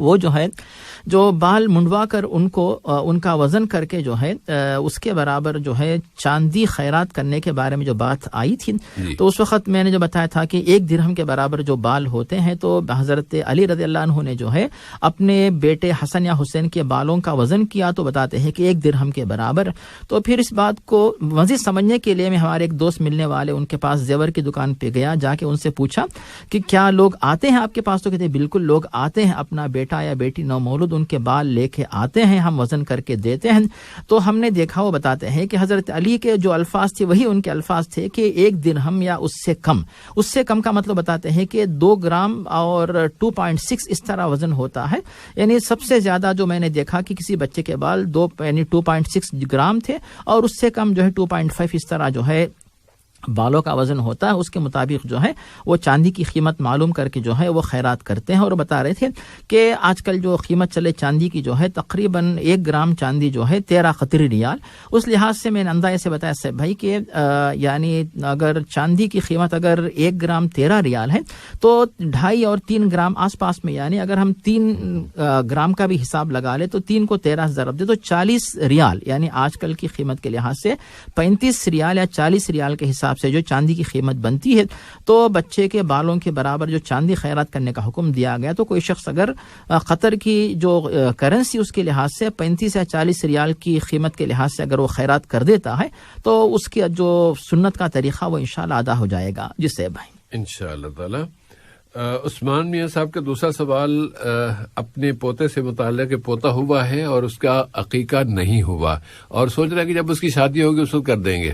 وہ جو ہے جو بال منڈوا کر ان کو ان کا وزن کر کے جو ہے اس کے برابر جو ہے چاندی خیرات کرنے کے بارے میں جو بات آئی تھی تو اس وقت میں نے جو بتایا تھا کہ 1 درہم کے برابر جو بال ہوتے ہیں تو حضرت علی رضی اللہ عنہ نے جو ہے اپنے بیٹے حسن یا حسین کے بالوں کا وزن کیا تو بتاتے ہیں کہ 1 درہم کے برابر. تو پھر اس بات کو مزید سمجھنے کے لیے میں ہمارے ایک دوست ملنے والے ان کے پاس زیور کی دکان پہ گیا, جا کے ان سے پوچھا کہ کیا لوگ آتے ہیں آپ کے پاس؟ تو کہتے ہیں بالکل لوگ آتے ہیں, اپنا بیٹا یا بیٹی نومولود ان کے بال لے کے آتے ہیں, ہم وزن کر کے دیتے ہیں. تو ہم نے دیکھا, وہ بتاتے ہیں کہ حضرت علی کے جو الفاظ تھے وہی ان کے الفاظ تھے کہ 1 درہم یا اس سے کم کا مطلب بتاتے ہیں کہ 2 گرام اور 2.6 اس طرح وزن ہوتا ہے. یعنی سب سے زیادہ جو میں نے دیکھا کہ کسی بچے کے بال 2.6 گرام تھے اور اس سے کم جو ہے 2.5 اس طرح جو ہے بالوں کا وزن ہوتا ہے. اس کے مطابق جو ہے وہ چاندی کی قیمت معلوم کر کے جو ہے وہ خیرات کرتے ہیں. اور بتا رہے تھے کہ آج کل جو قیمت چلے چاندی کی جو ہے تقریباً 1 گرام چاندی جو ہے 13 قطری ریال. اس لحاظ سے میں نے اندازے سے بتایا صاحب بھائی کہ یعنی اگر چاندی کی قیمت اگر 1 گرام 13 ریال ہے تو 2.5 اور 3 گرام آس پاس میں, یعنی اگر ہم 3 گرام کا بھی حساب لگا لیں تو 3 کو 13 سے ضرب دے تو 40 ریال, یعنی آج کل کی قیمت کے لحاظ سے 35 ریال یا 40 ریال کے حساب سے جو چاندی کی قیمت بنتی ہے. تو بچے کے بالوں کے برابر جو چاندی خیرات کرنے کا حکم دیا گیا, تو کوئی شخص اگر قطر کی جو کرنسی اس کے لحاظ سے 35 یا 40 ریال کی قیمت کے لحاظ سے اگر وہ خیرات کر دیتا ہے تو اس کی جو سنت کا طریقہ وہ انشاءاللہ ادا ہو جائے گا. جس سے بھائی انشاءاللہ تعالی. عثمان میاں صاحب کا دوسرا سوال اپنے پوتے سے متعلق کہ پوتا ہوا ہے اور اس کا عقیقہ نہیں ہوا اور سوچ رہا ہے کہ جب اس کی شادی ہوگی اس کو کر دیں گے.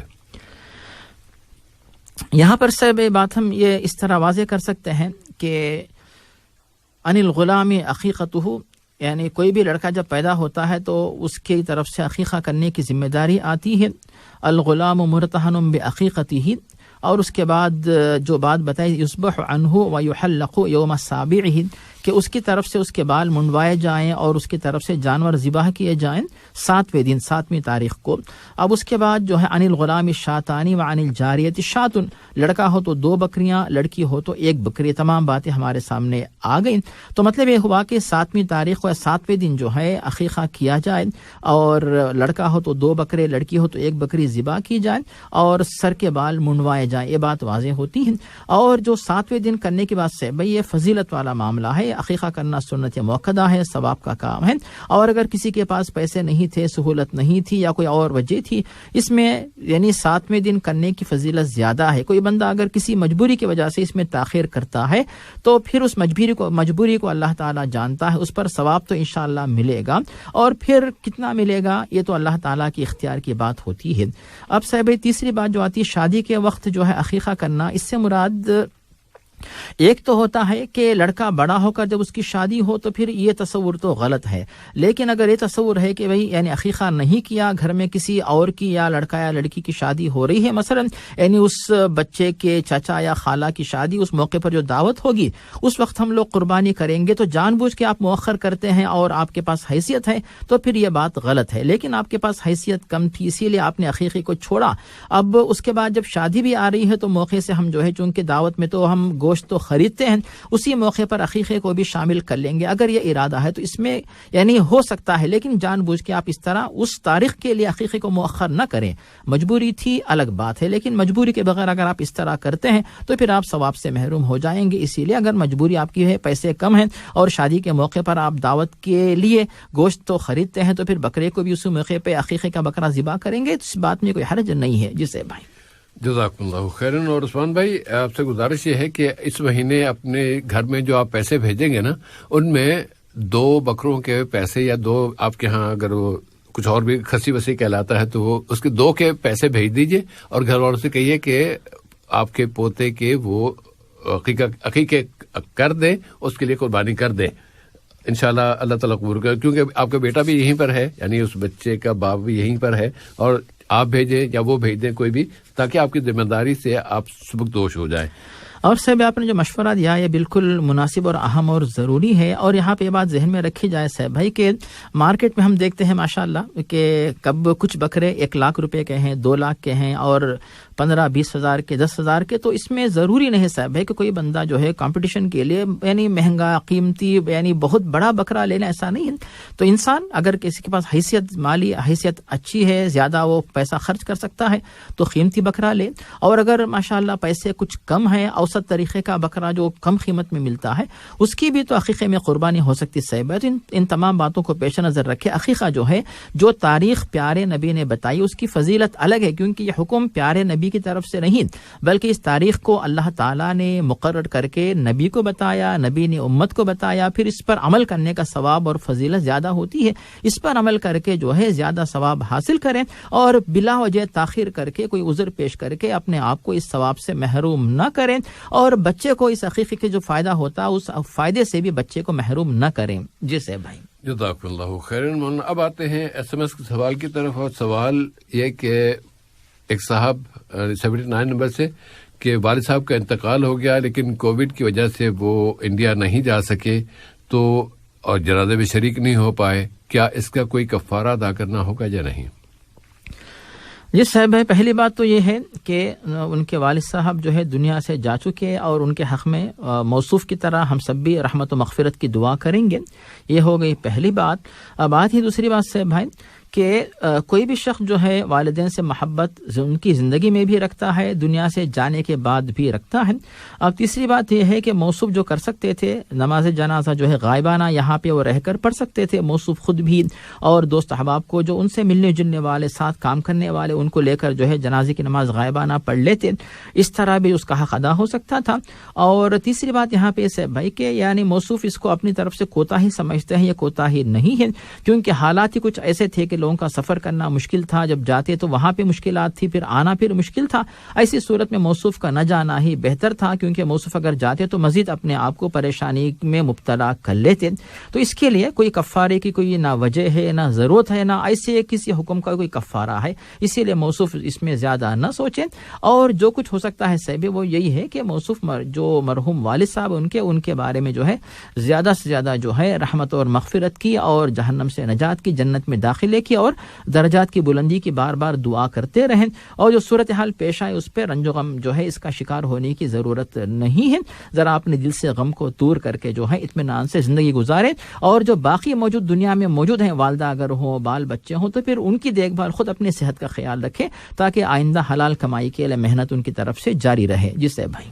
یہاں پر صاحب بات ہم یہ اس طرح واضح کر سکتے ہیں کہ ان الغلام عقیقتہ, یعنی کوئی بھی لڑکا جب پیدا ہوتا ہے تو اس کی طرف سے عقیقہ کرنے کی ذمہ داری آتی ہے. الغلام مرتہن بعقیقتہ, اور اس کے بعد جو بات بتائی یصبح عنہ ویحلق یوم السابعہ, کہ اس کی طرف سے اس کے بال منڈوائے جائیں اور اس کی طرف سے جانور ذبح کیے جائیں 7ویں دن 7ویں تاریخ کو. اب اس کے بعد جو ہے عن الغلام شاتانی وعن الجاریۃ شات, لڑکا ہو تو 2 بکریاں, لڑکی ہو تو 1 بکری. تمام باتیں ہمارے سامنے آ گئیں. تو مطلب یہ ہوا کہ 7ویں تاریخ کو 7ویں دن جو ہے عقیقہ کیا جائے اور لڑکا ہو تو 2 بکرے, لڑکی ہو تو 1 بکری ذبح کی جائے اور سر کے بال منڈوائے جائیں. یہ بات واضح ہوتی ہے. اور جو 7ویں دن کرنے کے بعد سے بھئی یہ فضیلت والا معاملہ ہے, عقیقہ کرنا سنت موقدہ ہے, ثواب کا کام ہے. اور اگر کسی کے پاس پیسے نہیں تھے, سہولت نہیں تھی یا کوئی اور وجہ تھی, اس میں یعنی 7ویں دن کرنے کی فضیلت زیادہ ہے. کوئی بندہ اگر کسی مجبوری کی وجہ سے اس میں تاخیر کرتا ہے تو پھر اس مجبوری کو اللہ تعالیٰ جانتا ہے, اس پر ثواب تو انشاءاللہ ملے گا. اور پھر کتنا ملے گا یہ تو اللہ تعالیٰ کی اختیار کی بات ہوتی ہے. اب صاحب تیسری بات جو آتی ہے شادی کے وقت جو ہے عقیقہ کرنا, اس سے مراد ایک تو ہوتا ہے کہ لڑکا بڑا ہو کر جب اس کی شادی ہو تو پھر یہ تصور تو غلط ہے. لیکن اگر یہ تصور ہے کہ بھئی یعنی عقیقہ نہیں کیا, گھر میں کسی اور کی یا لڑکا یا لڑکی کی شادی ہو رہی ہے, مثلا یعنی اس بچے کے چچا یا خالہ کی شادی, اس موقع پر جو دعوت ہوگی اس وقت ہم لوگ قربانی کریں گے, تو جان بوجھ کے آپ مؤخر کرتے ہیں اور آپ کے پاس حیثیت ہے تو پھر یہ بات غلط ہے. لیکن آپ کے پاس حیثیت کم تھی اسی لیے آپ نے عقیقے کو چھوڑا. اب اس کے بعد جب شادی بھی آ رہی ہے تو موقع سے ہم جو ہے چونکہ دعوت میں تو ہم گوشت تو خریدتے ہیں, اسی موقع پر عقیقے کو بھی شامل کر لیں گے. اگر یہ ارادہ ہے تو اس میں یعنی ہو سکتا ہے, لیکن جان بوجھ کے آپ اس طرح اس تاریخ کے لیے عقیقے کو مؤخر نہ کریں. مجبوری تھی الگ بات ہے, لیکن مجبوری کے بغیر اگر آپ اس طرح کرتے ہیں تو پھر آپ ثواب سے محروم ہو جائیں گے. اسی لیے اگر مجبوری آپ کی ہے, پیسے کم ہیں اور شادی کے موقع پر آپ دعوت کے لیے گوشت تو خریدتے ہیں, تو پھر بکرے کو بھی اسی موقع پہ عقیقے کا بکرا ذبح کریں گے, اس بات میں کوئی حرج نہیں ہے. جسے بھائی جزاک اللہ خیرن. اور عثمان بھائی آپ سے گزارش یہ ہے کہ اس مہینے اپنے گھر میں جو آپ پیسے بھیجیں گے نا, ان میں 2 بکروں کے پیسے یا 2 آپ کے ہاں اگر وہ کچھ اور بھی خسی وسی کہلاتا ہے تو وہ اس کے 2 کے پیسے بھیج دیجئے اور گھر والوں سے کہیے کہ آپ کے پوتے کے وہ عقیقے کر دیں, اس کے لیے قربانی کر دیں. انشاءاللہ اللہ تعالیٰ قبول کرے, کیونکہ آپ کا بیٹا بھی یہیں پر ہے, یعنی اس بچے کا باپ بھی یہیں پر ہے, اور آپ بھیجیں یا وہ بھیج دیں کوئی بھی, تاکہ آپ کی ذمہ داری سے آپ سبکدوش ہو جائیں. اور صاحب آپ نے جو مشورہ دیا یہ بالکل مناسب اور اہم اور ضروری ہے. اور یہاں پہ یہ بات ذہن میں رکھی جائے صاحب بھائی کہ مارکیٹ میں ہم دیکھتے ہیں ماشاءاللہ کہ کب کچھ بکرے 1 لاکھ روپے کے ہیں, 2 لاکھ کے ہیں اور 15-20 ہزار کے, 10 ہزار کے. تو اس میں ضروری نہیں صاحب بھائی کہ کوئی بندہ جو ہے کمپٹیشن کے لیے یعنی مہنگا قیمتی یعنی بہت بڑا بکرا لینا, ایسا نہیں ہے. تو انسان اگر کسی کے پاس حیثیت مالی حیثیت اچھی ہے, زیادہ وہ پیسہ خرچ کر سکتا ہے تو قیمتی بکرا لے. اور اگر ماشاءاللہ پیسے کچھ کم ہیں, اوسط طریقے کا بکرا جو کم قیمت میں ملتا ہے اس کی بھی تو عقیقے میں قربانی ہو سکتی ہے. ان تمام باتوں کو پیش نظر رکھے عقیقہ جو ہے جو تاریخ پیارے نبی نے بتائی اس کی فضیلت الگ ہے, کیونکہ یہ حکم پیارے نبی کی طرف سے نہیں بلکہ اس تاریخ کو اللہ تعالیٰ نے مقرر کر کے نبی کو بتایا, نبی نے امت کو بتایا, پھر اس پر عمل کرنے کا ثواب اور فضیلت زیادہ ہوتی ہے. اس پر عمل کر کے جو ہے زیادہ ثواب حاصل کریں اور بلا وجہ تاخیر کر کے کوئی عذر پیش کر کے اپنے آپ کو اس ثواب سے محروم نہ کریں اور بچے کو اس عقیقے کے جو فائدہ ہوتا ہے اس فائدے سے بھی بچے کو محروم نہ کریں. جی صاحب بھائی جزاک اللہ خیرن. اب آتے ہیں ایس ایم ایس کے سوال کی طرف. اور سوال یہ کہ ایک صاحب 79 نمبر سے کہ والد صاحب کا انتقال ہو گیا لیکن کووڈ کی وجہ سے وہ انڈیا نہیں جا سکے تو اور جنازے میں شریک نہیں ہو پائے, کیا اس کا کوئی کفارہ ادا کرنا ہوگا یا نہیں؟ جی صاحب ہے, پہلی بات تو یہ ہے کہ ان کے والد صاحب جو ہے دنیا سے جا چکے اور ان کے حق میں موصوف کی طرح ہم سب بھی رحمت و مغفرت کی دعا کریں گے. یہ ہو گئی پہلی بات. اب بات ہی دوسری بات صاحب بھائی کہ کوئی بھی شخص جو ہے والدین سے محبت ان کی زندگی میں بھی رکھتا ہے, دنیا سے جانے کے بعد بھی رکھتا ہے. اب تیسری بات یہ ہے کہ موصوف جو کر سکتے تھے نماز جنازہ جو ہے غائبانہ یہاں پہ وہ رہ کر پڑھ سکتے تھے, موصوف خود بھی اور دوست احباب کو جو ان سے ملنے جلنے والے ساتھ کام کرنے والے ان کو لے کر جو ہے جنازے کی نماز غائبانہ پڑھ لیتے, اس طرح بھی اس کا حق ادا ہو سکتا تھا. اور تیسری بات یہاں پہ ہے بھائی کہ یعنی موصوف اس کو اپنی طرف سے کوتاہی سمجھتے ہیں, یہ کوتاہی نہیں ہے کیونکہ حالات ہی کچھ ایسے تھے کہ لوگوں کا سفر کرنا مشکل تھا, جب جاتے تو وہاں پہ مشکلات تھی, پھر آنا پھر مشکل تھا. ایسی صورت میں موصوف کا نہ جانا ہی بہتر تھا کیونکہ موصوف اگر جاتے تو مزید اپنے آپ کو پریشانی میں مبتلا کر لیتے. تو اس کے لیے کوئی کفارے کی کوئی نہ وجہ ہے نہ ضرورت ہے, نہ ایسے کسی حکم کا کوئی کفارہ ہے, اسی لیے موصوف اس میں زیادہ نہ سوچیں. اور جو کچھ ہو سکتا ہے صاحب وہ یہی ہے کہ موصوف جو مرحوم والد صاحب ان کے بارے میں جو ہے زیادہ سے زیادہ جو ہے رحمت اور مغفرت کی اور جہنم سے نجات کی, جنت میں داخلے کی اور درجات کی بلندی کی بار بار دعا کرتے رہیں. اور جو صورتحال پیش آئے اس پہ رنج و غم جو ہے اس کا شکار ہونے کی ضرورت نہیں ہے. ذرا اپنے دل سے غم کو دور کر کے جو ہے اطمینان سے زندگی گزاریں. اور جو باقی موجود دنیا میں موجود ہیں والدہ اگر ہوں بال بچے ہوں تو پھر ان کی دیکھ بھال خود اپنی صحت کا خیال رکھیں تاکہ آئندہ حلال کمائی کے لیے محنت ان کی طرف سے جاری رہے. جس سے بھائی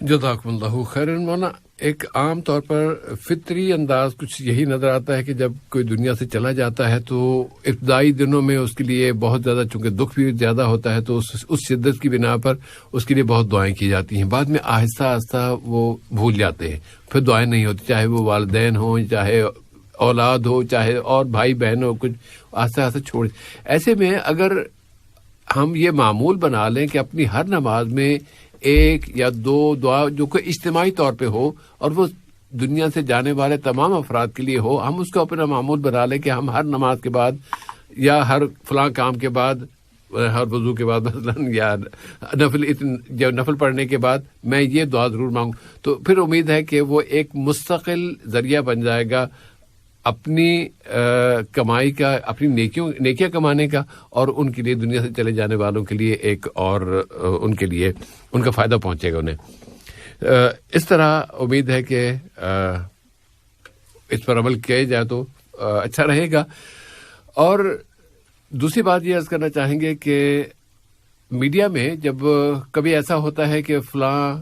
جزاکم اللہ خیرن. مولانا ایک عام طور پر فطری انداز کچھ یہی نظر آتا ہے کہ جب کوئی دنیا سے چلا جاتا ہے تو ابتدائی دنوں میں اس کے لیے بہت زیادہ چونکہ دکھ بھی زیادہ ہوتا ہے تو اس شدت کی بنا پر اس کے لیے بہت دعائیں کی جاتی ہیں. بعد میں آہستہ آہستہ وہ بھول جاتے ہیں, پھر دعائیں نہیں ہوتی, چاہے وہ والدین ہوں, چاہے اولاد ہو, چاہے اور بھائی بہن ہو, کچھ آہستہ آہستہ چھوڑ. ایسے میں اگر ہم یہ معمول بنا لیں کہ اپنی ہر نماز میں 1 یا 2 دعا جو کوئی اجتماعی طور پہ ہو اور وہ دنیا سے جانے والے تمام افراد کے لیے ہو, ہم اس کو اپنا معمول بنا لیں کہ ہم ہر نماز کے بعد یا ہر فلاں کام کے بعد, ہر وضو کے بعد مثلاً یا نفل پڑھنے کے بعد میں یہ دعا ضرور مانگوں. تو پھر امید ہے کہ وہ ایک مستقل ذریعہ بن جائے گا اپنی کمائی کا, اپنی نیکیاں کمانے کا, اور ان کے لیے دنیا سے چلے جانے والوں کے لیے ایک اور ان کے لیے ان کا فائدہ پہنچے گا انہیں. اس طرح امید ہے کہ اس پر عمل کیا جائے تو اچھا رہے گا. اور دوسری بات یہ عرض کرنا چاہیں گے کہ میڈیا میں جب کبھی ایسا ہوتا ہے کہ فلاں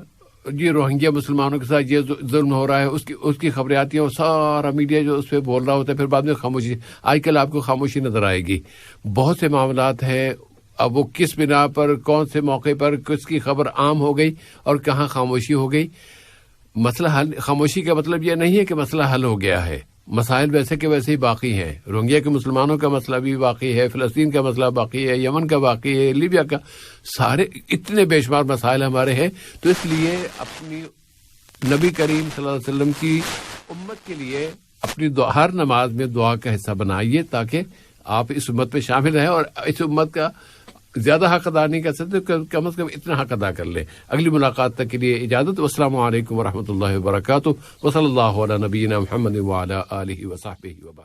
جی روہنگیا مسلمانوں کے ساتھ یہ ظلم ہو رہا ہے, اس کی خبریں آتی ہیں اور سارا میڈیا جو اس پہ بول رہا ہوتا ہے, پھر بعد میں خاموشی. آج کل آپ کو خاموشی نظر آئے گی. بہت سے معاملات ہیں, اب وہ کس بنا پر کون سے موقع پر کس کی خبر عام ہو گئی اور کہاں خاموشی ہو گئی. مسئلہ حل, خاموشی کا مطلب یہ نہیں ہے کہ مسئلہ حل ہو گیا ہے, مسائل ویسے کے ویسے ہی باقی ہیں. روہنگیا کے مسلمانوں کا مسئلہ بھی باقی ہے, فلسطین کا مسئلہ باقی ہے, یمن کا باقی ہے, لیبیا کا, سارے اتنے بے شمار مسائل ہمارے ہیں. تو اس لیے اپنی نبی کریم صلی اللہ علیہ وسلم کی امت کے لیے اپنی ہر نماز میں دعا کا حصہ بنائیے تاکہ آپ اس امت میں شامل رہیں اور اس امت کا زیادہ حق ادا نہیں کر سکتے، کم از کم اتنا حق ادا کر لیں. اگلی ملاقات تک کے لیے اجازت. والسلام علیکم ورحمۃ اللہ وبرکاتہ. وصلی اللہ علی نبینا محمد وعلی آلہ وصحبہ وبارک.